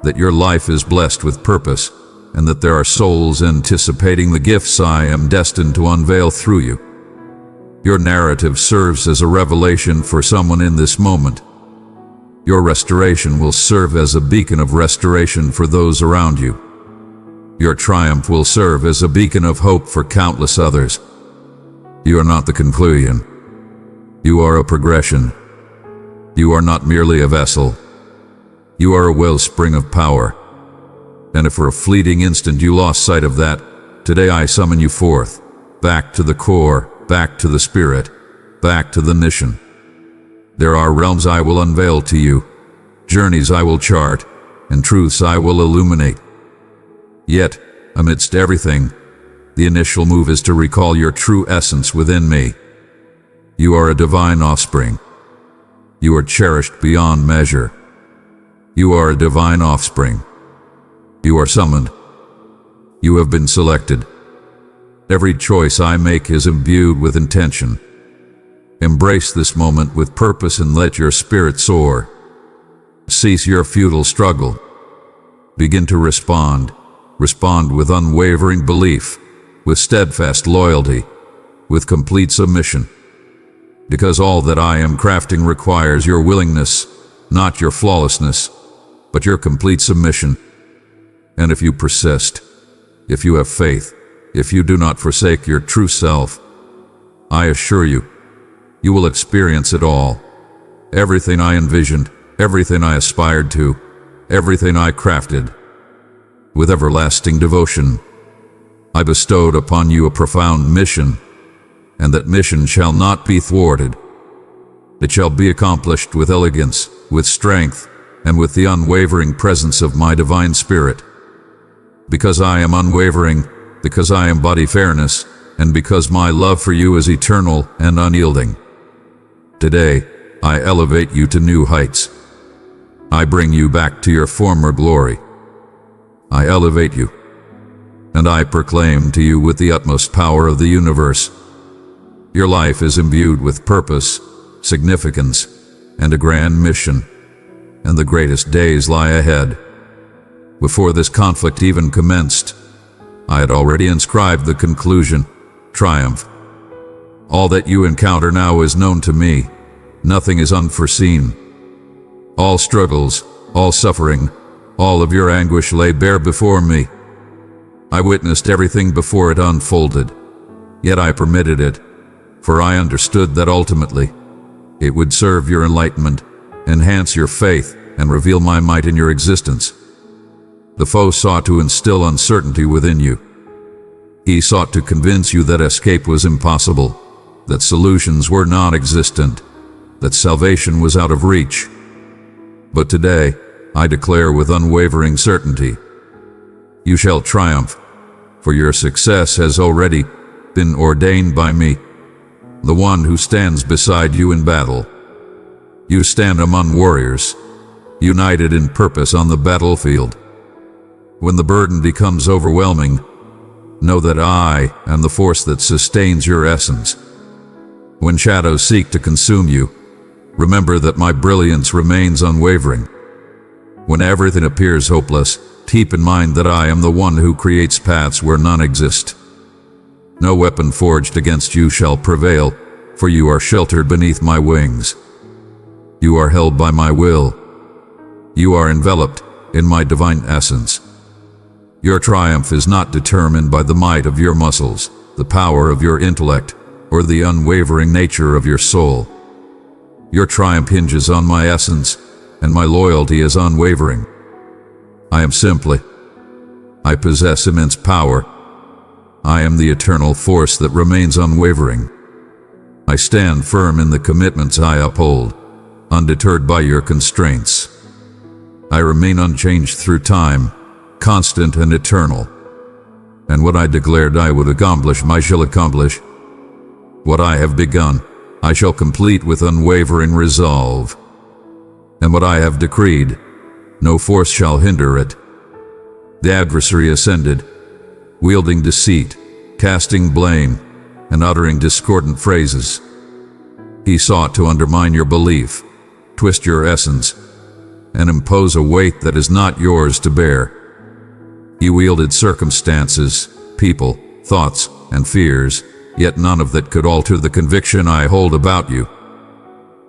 that your life is blessed with purpose, and that there are souls anticipating the gifts I am destined to unveil through you. Your narrative serves as a revelation for someone in this moment. Your restoration will serve as a beacon of restoration for those around you. Your triumph will serve as a beacon of hope for countless others. You are not the conclusion. You are a progression. You are not merely a vessel. You are a wellspring of power. And if for a fleeting instant you lost sight of that, today I summon you forth, back to the core, back to the spirit, back to the mission. There are realms I will unveil to you, journeys I will chart, and truths I will illuminate. Yet, amidst everything, the initial move is to recall your true essence within me. You are a divine offspring. You are cherished beyond measure. You are a divine offspring. You are summoned. You have been selected. Every choice I make is imbued with intention. Embrace this moment with purpose and let your spirit soar. Cease your futile struggle. Begin to respond. Respond with unwavering belief, with steadfast loyalty, with complete submission. Because all that I am crafting requires your willingness, not your flawlessness, but your complete submission. And if you persist, if you have faith, if you do not forsake your true self, I assure you, you will experience it all. Everything I envisioned, everything I aspired to, everything I crafted. With everlasting devotion, I bestowed upon you a profound mission, and that mission shall not be thwarted. It shall be accomplished with elegance, with strength, and with the unwavering presence of my divine spirit. Because I am unwavering, because I embody fairness, and because my love for you is eternal and unyielding. Today, I elevate you to new heights. I bring you back to your former glory. I elevate you, and I proclaim to you with the utmost power of the universe, your life is imbued with purpose, significance, and a grand mission, and the greatest days lie ahead. Before this conflict even commenced, I had already inscribed the conclusion, triumph. All that you encounter now is known to me. Nothing is unforeseen. All struggles, all suffering, all of your anguish lay bare before me. I witnessed everything before it unfolded, yet I permitted it, for I understood that ultimately, it would serve your enlightenment, enhance your faith, and reveal my might in your existence. The foe sought to instill uncertainty within you. He sought to convince you that escape was impossible, that solutions were non-existent, that salvation was out of reach. But today, I declare with unwavering certainty, you shall triumph, for your success has already been ordained by me, the one who stands beside you in battle. You stand among warriors, united in purpose on the battlefield. When the burden becomes overwhelming, know that I am the force that sustains your essence. When shadows seek to consume you, remember that my brilliance remains unwavering. When everything appears hopeless, keep in mind that I am the one who creates paths where none exist. No weapon forged against you shall prevail, for you are sheltered beneath my wings. You are held by my will. You are enveloped in my divine essence. Your triumph is not determined by the might of your muscles, the power of your intellect, or the unwavering nature of your soul. Your triumph hinges on my essence, and my loyalty is unwavering. I am simply. I possess immense power. I am the eternal force that remains unwavering. I stand firm in the commitments I uphold, undeterred by your constraints. I remain unchanged through time, constant and eternal. And what I declared I would accomplish, I shall accomplish. What I have begun, I shall complete with unwavering resolve. And what I have decreed, no force shall hinder it. The adversary ascended, wielding deceit, casting blame, and uttering discordant phrases. He sought to undermine your belief, twist your essence, and impose a weight that is not yours to bear. He wielded circumstances, people, thoughts, and fears, yet none of that could alter the conviction I hold about you.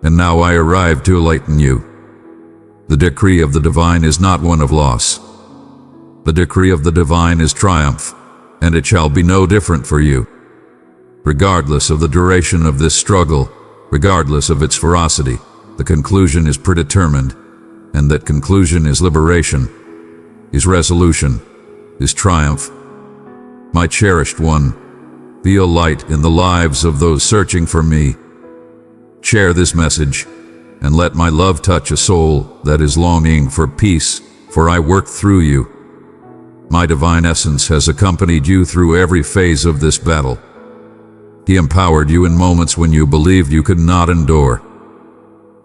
And now I arrive to enlighten you. The decree of the divine is not one of loss. The decree of the divine is triumph, and it shall be no different for you. Regardless of the duration of this struggle, regardless of its ferocity, the conclusion is predetermined, and that conclusion is liberation, is resolution, is triumph. My cherished one, be a light in the lives of those searching for me. Share this message, and let my love touch a soul that is longing for peace, for I work through you. My divine essence has accompanied you through every phase of this battle. He empowered you in moments when you believed you could not endure.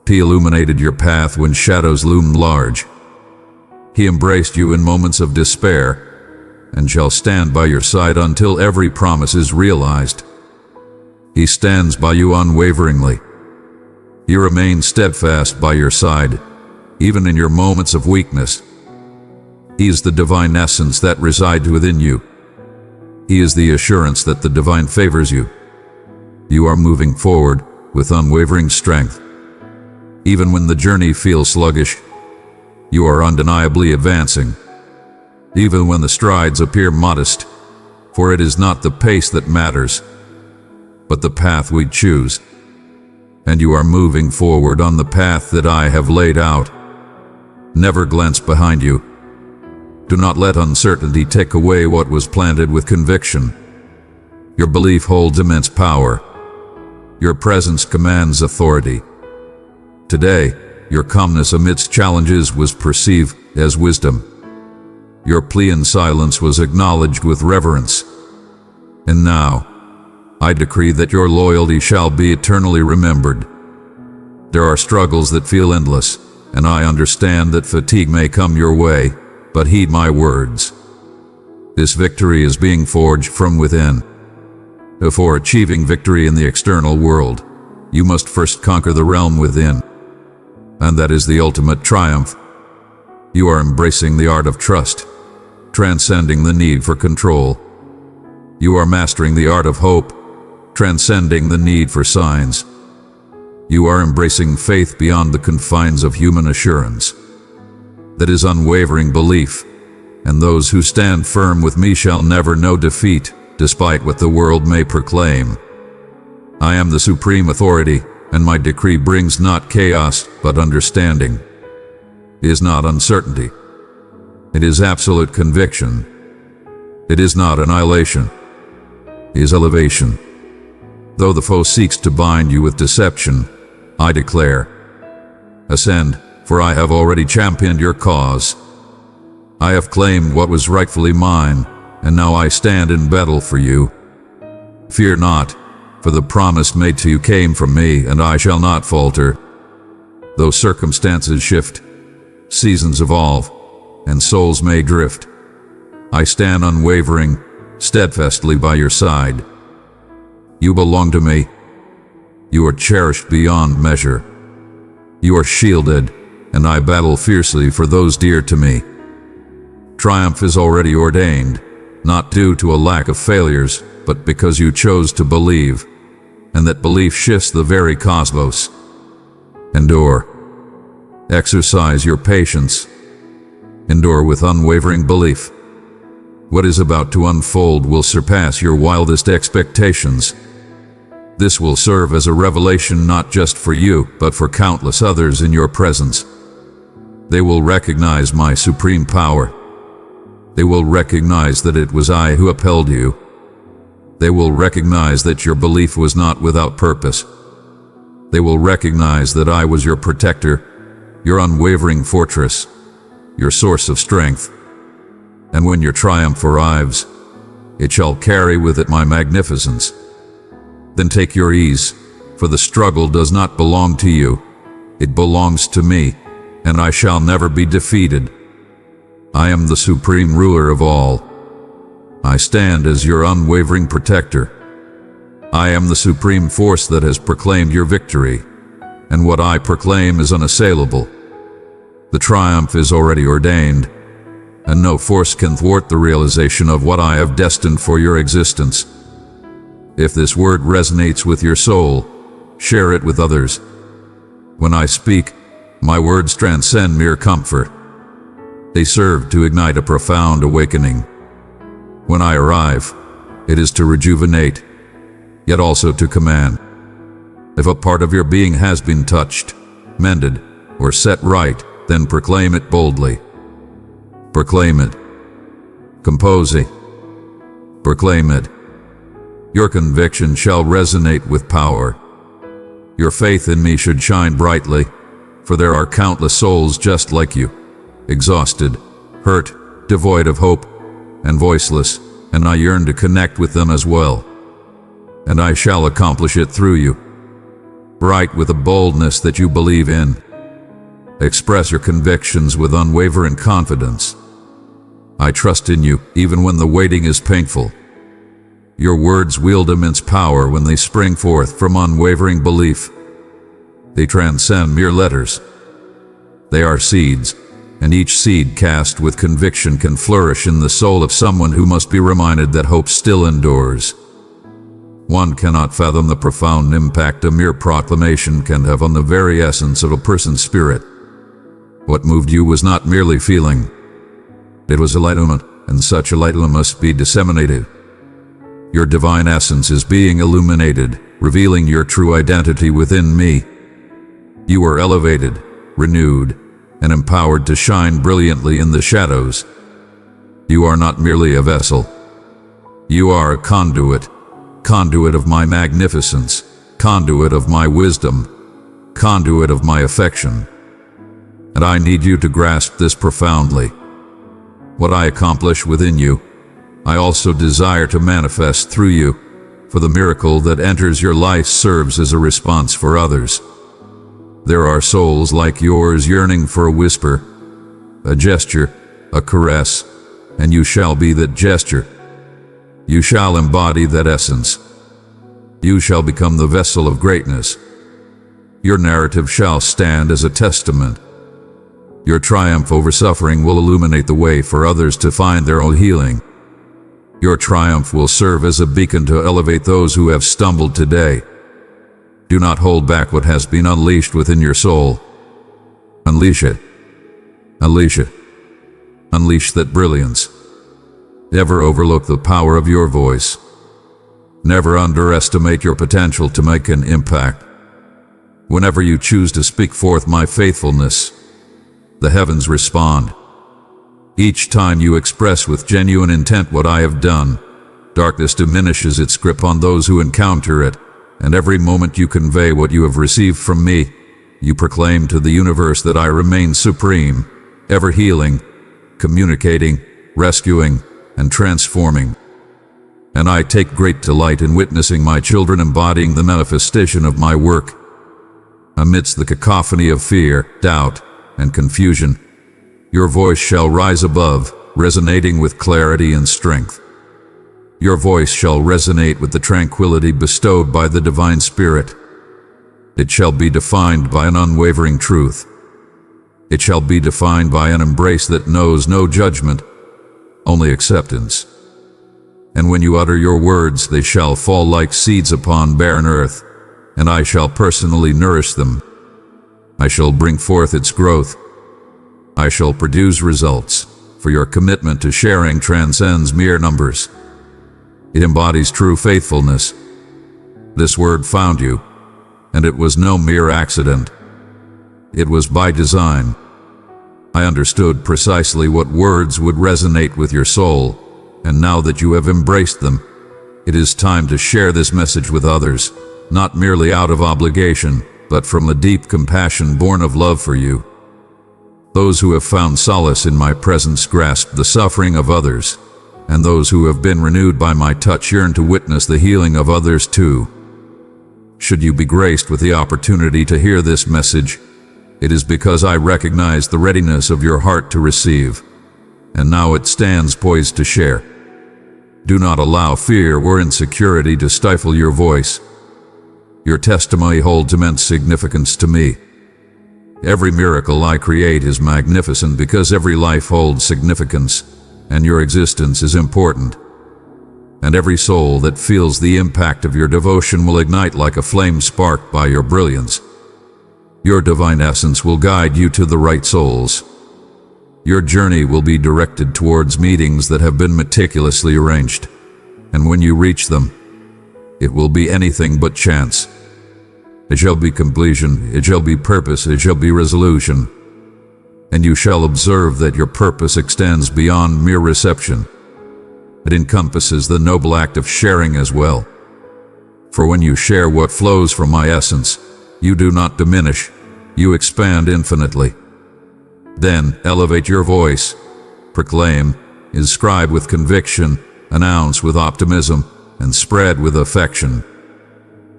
He illuminated your path when shadows loomed large. He embraced you in moments of despair, and shall stand by your side until every promise is realized. He stands by you unwaveringly. He remains steadfast by your side, even in your moments of weakness. He is the divine essence that resides within you. He is the assurance that the divine favors you. You are moving forward with unwavering strength. Even when the journey feels sluggish, you are undeniably advancing. Even when the strides appear modest, for it is not the pace that matters, but the path we choose. And you are moving forward on the path that I have laid out. Never glance behind you. Do not let uncertainty take away what was planted with conviction. Your belief holds immense power. Your presence commands authority. Today, your calmness amidst challenges was perceived as wisdom. Your plea in silence was acknowledged with reverence. And now, I decree that your loyalty shall be eternally remembered. There are struggles that feel endless, and I understand that fatigue may come your way, but heed my words. This victory is being forged from within. Before achieving victory in the external world, you must first conquer the realm within. And that is the ultimate triumph. You are embracing the art of trust, transcending the need for control. You are mastering the art of hope, transcending the need for signs. You are embracing faith beyond the confines of human assurance. That is unwavering belief, and those who stand firm with me shall never know defeat, despite what the world may proclaim. I am the supreme authority, and my decree brings not chaos, but understanding. It is not uncertainty. It is absolute conviction. It is not annihilation. It is elevation. Though the foe seeks to bind you with deception, I declare, ascend, for I have already championed your cause. I have claimed what was rightfully mine, and now I stand in battle for you. Fear not, for the promise made to you came from me, and I shall not falter. Though circumstances shift, seasons evolve, and souls may drift, I stand unwavering, steadfastly by your side. You belong to me. You are cherished beyond measure. You are shielded, and I battle fiercely for those dear to me. Triumph is already ordained, not due to a lack of failures, but because you chose to believe, and that belief shifts the very cosmos. Endure. Exercise your patience. Endure with unwavering belief. What is about to unfold will surpass your wildest expectations. This will serve as a revelation not just for you, but for countless others in your presence. They will recognize my supreme power. They will recognize that it was I who upheld you. They will recognize that your belief was not without purpose. They will recognize that I was your protector, your unwavering fortress, your source of strength. And when your triumph arrives, it shall carry with it my magnificence. Then take your ease, for the struggle does not belong to you. It belongs to me, and I shall never be defeated. I am the supreme ruler of all. I stand as your unwavering protector. I am the supreme force that has proclaimed your victory, and what I proclaim is unassailable. The triumph is already ordained, and no force can thwart the realization of what I have destined for your existence. If this word resonates with your soul, share it with others. When I speak, my words transcend mere comfort. They serve to ignite a profound awakening. When I arrive, it is to rejuvenate, yet also to command. If a part of your being has been touched, mended, or set right, then proclaim it boldly. Proclaim it. Compose it. Proclaim it. Your conviction shall resonate with power. Your faith in me should shine brightly, for there are countless souls just like you, exhausted, hurt, devoid of hope, and voiceless, and I yearn to connect with them as well. And I shall accomplish it through you. Write with a boldness that you believe in. Express your convictions with unwavering confidence. I trust in you, even when the waiting is painful. Your words wield immense power when they spring forth from unwavering belief. They transcend mere letters. They are seeds, and each seed cast with conviction can flourish in the soul of someone who must be reminded that hope still endures. One cannot fathom the profound impact a mere proclamation can have on the very essence of a person's spirit. What moved you was not merely feeling. It was enlightenment, and such enlightenment must be disseminated. Your divine essence is being illuminated, revealing your true identity within me. You are elevated, renewed, and empowered to shine brilliantly in the shadows. You are not merely a vessel. You are a conduit of my magnificence, conduit of my wisdom, conduit of my affection. And I need you to grasp this profoundly. What I accomplish within you, I also desire to manifest through you, for the miracle that enters your life serves as a response for others. There are souls like yours yearning for a whisper, a gesture, a caress, and you shall be that gesture. You shall embody that essence. You shall become the vessel of greatness. Your narrative shall stand as a testament. Your triumph over suffering will illuminate the way for others to find their own healing. Your triumph will serve as a beacon to elevate those who have stumbled today. Do not hold back what has been unleashed within your soul. Unleash it. Unleash it. Unleash that brilliance. Never overlook the power of your voice. Never underestimate your potential to make an impact. Whenever you choose to speak forth my faithfulness, the heavens respond. Each time you express with genuine intent what I have done, darkness diminishes its grip on those who encounter it, and every moment you convey what you have received from me, you proclaim to the universe that I remain supreme, ever healing, communicating, rescuing, and transforming. And I take great delight in witnessing my children embodying the manifestation of my work. Amidst the cacophony of fear, doubt, and confusion, your voice shall rise above, resonating with clarity and strength. Your voice shall resonate with the tranquility bestowed by the Divine Spirit. It shall be defined by an unwavering truth. It shall be defined by an embrace that knows no judgment, only acceptance. And when you utter your words, they shall fall like seeds upon barren earth, and I shall personally nourish them. I shall bring forth its growth. I shall produce results, for your commitment to sharing transcends mere numbers. It embodies true faithfulness. This word found you, and it was no mere accident. It was by design. I understood precisely what words would resonate with your soul, and now that you have embraced them, it is time to share this message with others, not merely out of obligation, but from a deep compassion born of love for you. Those who have found solace in my presence grasp the suffering of others, and those who have been renewed by my touch yearn to witness the healing of others too. Should you be graced with the opportunity to hear this message, it is because I recognize the readiness of your heart to receive, and now it stands poised to share. Do not allow fear or insecurity to stifle your voice. Your testimony holds immense significance to me. Every miracle I create is magnificent because every life holds significance, and your existence is important. And every soul that feels the impact of your devotion will ignite like a flame sparked by your brilliance. Your divine essence will guide you to the right souls. Your journey will be directed towards meetings that have been meticulously arranged, and when you reach them, it will be anything but chance. It shall be completion, it shall be purpose, it shall be resolution. And you shall observe that your purpose extends beyond mere reception. It encompasses the noble act of sharing as well. For when you share what flows from my essence, you do not diminish, you expand infinitely. Then elevate your voice, proclaim, inscribe with conviction, announce with optimism, and spread with affection.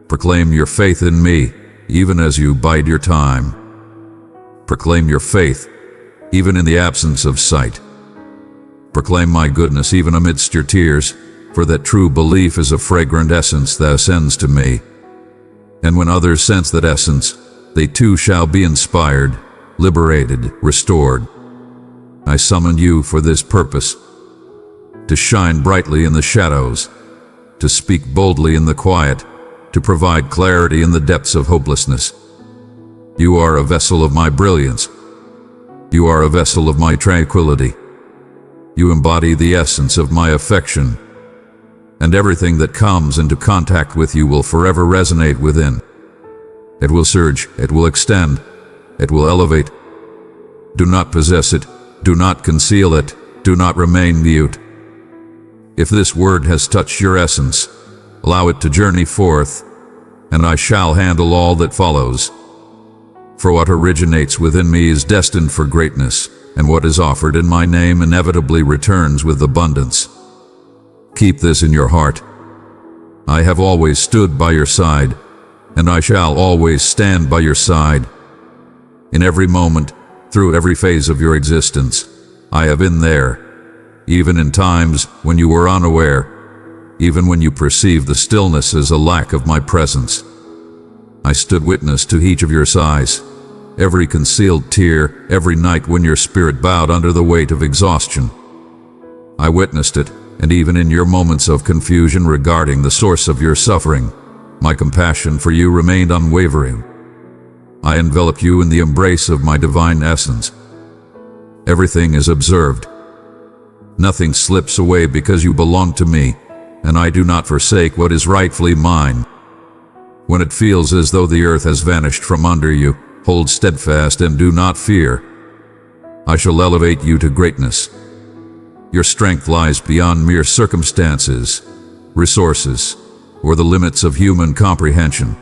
Proclaim your faith in me, even as you bide your time. Proclaim your faith, even in the absence of sight. Proclaim my goodness even amidst your tears, for that true belief is a fragrant essence that ascends to me. And when others sense that essence, they too shall be inspired, liberated, restored. I summon you for this purpose, to shine brightly in the shadows, to speak boldly in the quiet, to provide clarity in the depths of hopelessness. You are a vessel of my brilliance. You are a vessel of my tranquility. You embody the essence of my affection, and everything that comes into contact with you will forever resonate within. It will surge, it will extend, it will elevate. Do not possess it, do not conceal it, do not remain mute. If this word has touched your essence, allow it to journey forth, and I shall handle all that follows. For what originates within me is destined for greatness, and what is offered in my name inevitably returns with abundance. Keep this in your heart. I have always stood by your side, and I shall always stand by your side. In every moment, through every phase of your existence, I have been there, even in times when you were unaware, even when you perceived the stillness as a lack of my presence. I stood witness to each of your sighs, every concealed tear, every night when your spirit bowed under the weight of exhaustion. I witnessed it, and even in your moments of confusion regarding the source of your suffering, my compassion for you remained unwavering. I envelop you in the embrace of my divine essence. Everything is observed. Nothing slips away because you belong to me, and I do not forsake what is rightfully mine. When it feels as though the earth has vanished from under you, hold steadfast and do not fear. I shall elevate you to greatness. Your strength lies beyond mere circumstances, resources, or the limits of human comprehension.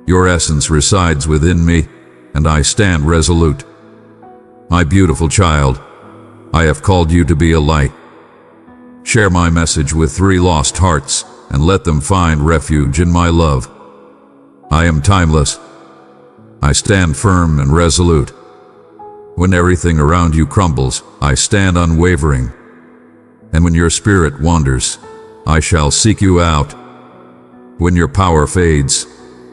Your essence resides within me, and I stand resolute. My beautiful child, I have called you to be a light. Share my message with 3 lost hearts, and let them find refuge in my love. I am timeless. I stand firm and resolute. When everything around you crumbles, I stand unwavering. And when your spirit wanders, I shall seek you out. When your power fades,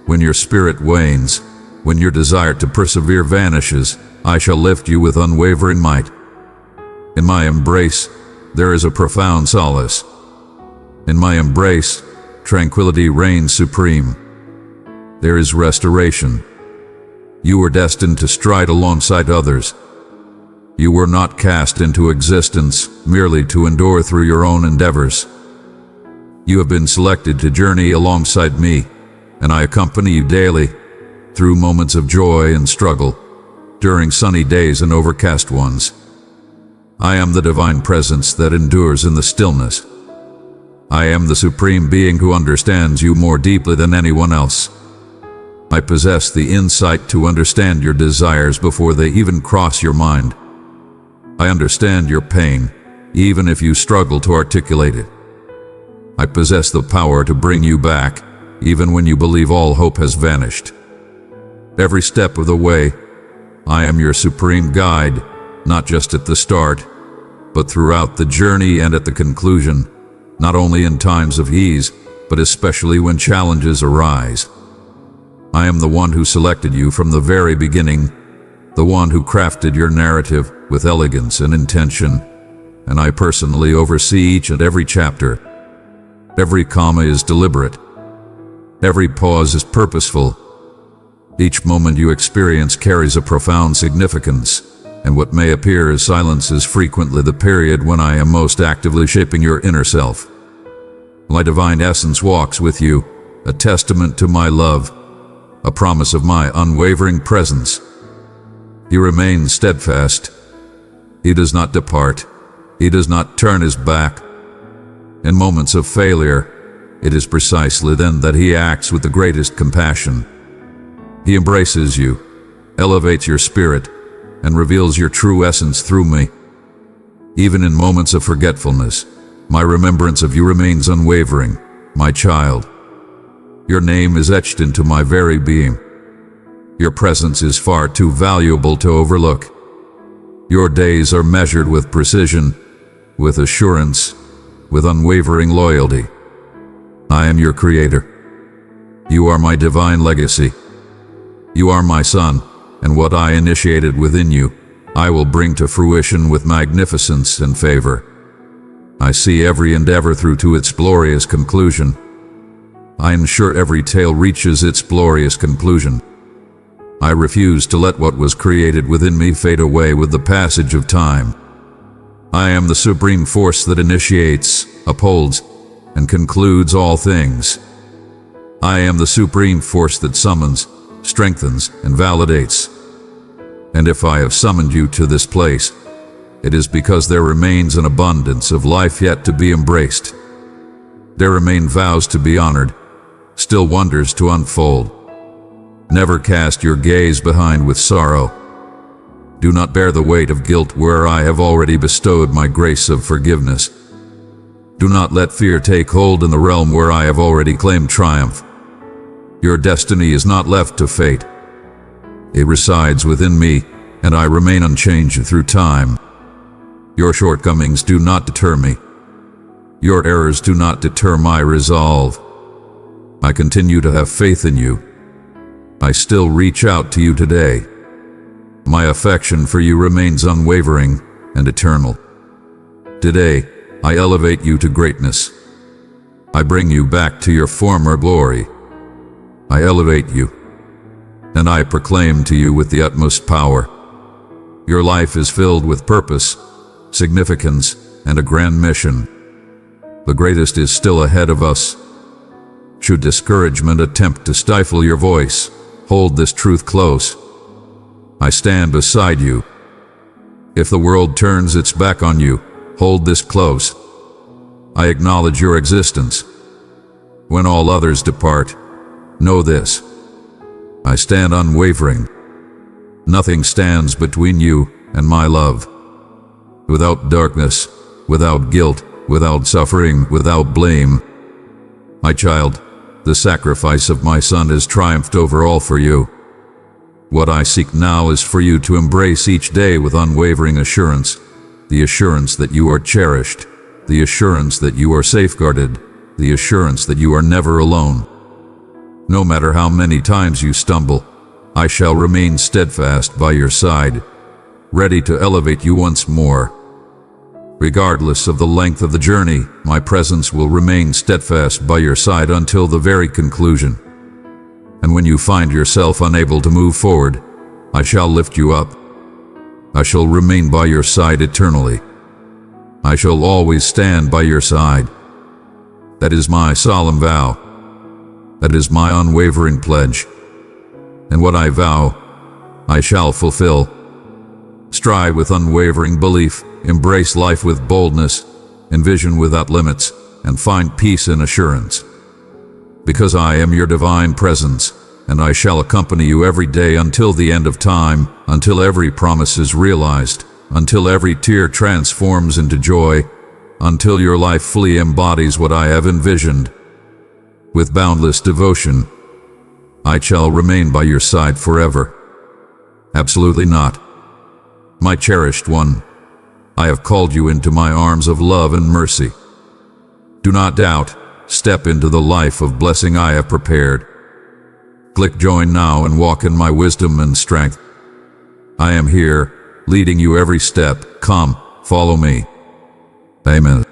when your spirit wanes, when your desire to persevere vanishes, I shall lift you with unwavering might. In my embrace, there is a profound solace. In my embrace, tranquility reigns supreme. There is restoration. You were destined to stride alongside others. You were not cast into existence merely to endure through your own endeavors. You have been selected to journey alongside me, and I accompany you daily, through moments of joy and struggle, during sunny days and overcast ones. I am the divine presence that endures in the stillness. I am the supreme being who understands you more deeply than anyone else. I possess the insight to understand your desires before they even cross your mind. I understand your pain, even if you struggle to articulate it. I possess the power to bring you back, even when you believe all hope has vanished. Every step of the way, I am your supreme guide, not just at the start, but throughout the journey and at the conclusion, not only in times of ease, but especially when challenges arise. I am the one who selected you from the very beginning, the one who crafted your narrative with elegance and intention, and I personally oversee each and every chapter. Every comma is deliberate. Every pause is purposeful. Each moment you experience carries a profound significance, and what may appear as silence is frequently the period when I am most actively shaping your inner self. My divine essence walks with you, a testament to my love, a promise of my unwavering presence. He remains steadfast. He does not depart. He does not turn his back. In moments of failure, it is precisely then that he acts with the greatest compassion. He embraces you, elevates your spirit, and reveals your true essence through me. Even in moments of forgetfulness, my remembrance of you remains unwavering, my child. Your name is etched into my very being. Your presence is far too valuable to overlook. Your days are measured with precision, with assurance, with unwavering loyalty. I am your creator. You are my divine legacy. You are my son, and what I initiated within you, I will bring to fruition with magnificence and favor. I see every endeavor through to its glorious conclusion. I ensure every tale reaches its glorious conclusion. I refuse to let what was created within me fade away with the passage of time. I am the supreme force that initiates, upholds, and concludes all things. I am the supreme force that summons, strengthens, and validates. And if I have summoned you to this place, it is because there remains an abundance of life yet to be embraced. There remain vows to be honored, still wonders to unfold. Never cast your gaze behind with sorrow. Do not bear the weight of guilt where I have already bestowed my grace of forgiveness. Do not let fear take hold in the realm where I have already claimed triumph. Your destiny is not left to fate. It resides within me, and I remain unchanged through time. Your shortcomings do not deter me. Your errors do not deter my resolve. I continue to have faith in you. I still reach out to you today. My affection for you remains unwavering and eternal. Today, I elevate you to greatness. I bring you back to your former glory. I elevate you, and I proclaim to you with the utmost power. Your life is filled with purpose, significance, and a grand mission. The greatest is still ahead of us. Should discouragement attempt to stifle your voice, hold this truth close. I stand beside you. If the world turns its back on you, hold this close. I acknowledge your existence. When all others depart, know this. I stand unwavering. Nothing stands between you and my love. Without darkness, without guilt, without suffering, without blame. My child, the sacrifice of my son has triumphed over all for you. What I seek now is for you to embrace each day with unwavering assurance, the assurance that you are cherished, the assurance that you are safeguarded, the assurance that you are never alone. No matter how many times you stumble, I shall remain steadfast by your side, ready to elevate you once more. Regardless of the length of the journey, my presence will remain steadfast by your side until the very conclusion. And when you find yourself unable to move forward, I shall lift you up. I shall remain by your side eternally. I shall always stand by your side. That is my solemn vow. That is my unwavering pledge. And what I vow, I shall fulfill. Strive with unwavering belief, embrace life with boldness, envision without limits, and find peace and assurance. Because I am your divine presence, and I shall accompany you every day until the end of time, until every promise is realized, until every tear transforms into joy, until your life fully embodies what I have envisioned. With boundless devotion, I shall remain by your side forever. Absolutely not. My cherished one, I have called you into my arms of love and mercy. Do not doubt, step into the life of blessing I have prepared. Click join now and walk in my wisdom and strength. I am here, leading you every step. Come, follow me. Amen.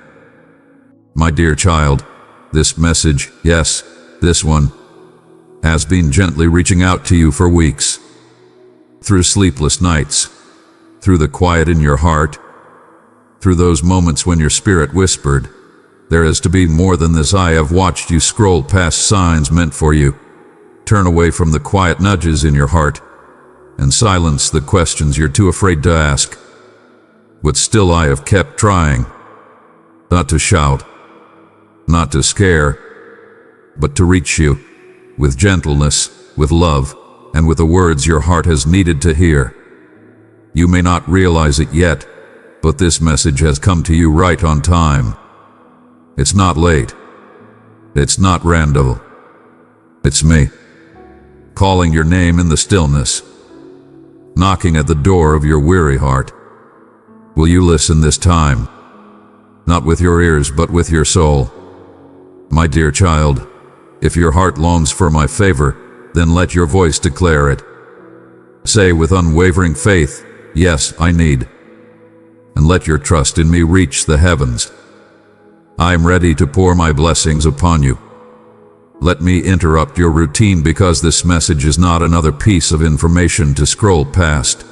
My dear child, this message, yes, this one, has been gently reaching out to you for weeks. Through sleepless nights, through the quiet in your heart, through those moments when your spirit whispered, "There is to be more than this." I have watched you scroll past signs meant for you, turn away from the quiet nudges in your heart, and silence the questions you're too afraid to ask. But still I have kept trying, not to shout, not to scare, but to reach you, with gentleness, with love, and with the words your heart has needed to hear. You may not realize it yet, but this message has come to you right on time. It's not late. It's not random. It's me, calling your name in the stillness, knocking at the door of your weary heart. Will you listen this time? Not with your ears, but with your soul. My dear child, if your heart longs for my favor, then let your voice declare it. Say with unwavering faith, "Yes, I need." And let your trust in me reach the heavens. I am ready to pour my blessings upon you. Let me interrupt your routine because this message is not another piece of information to scroll past.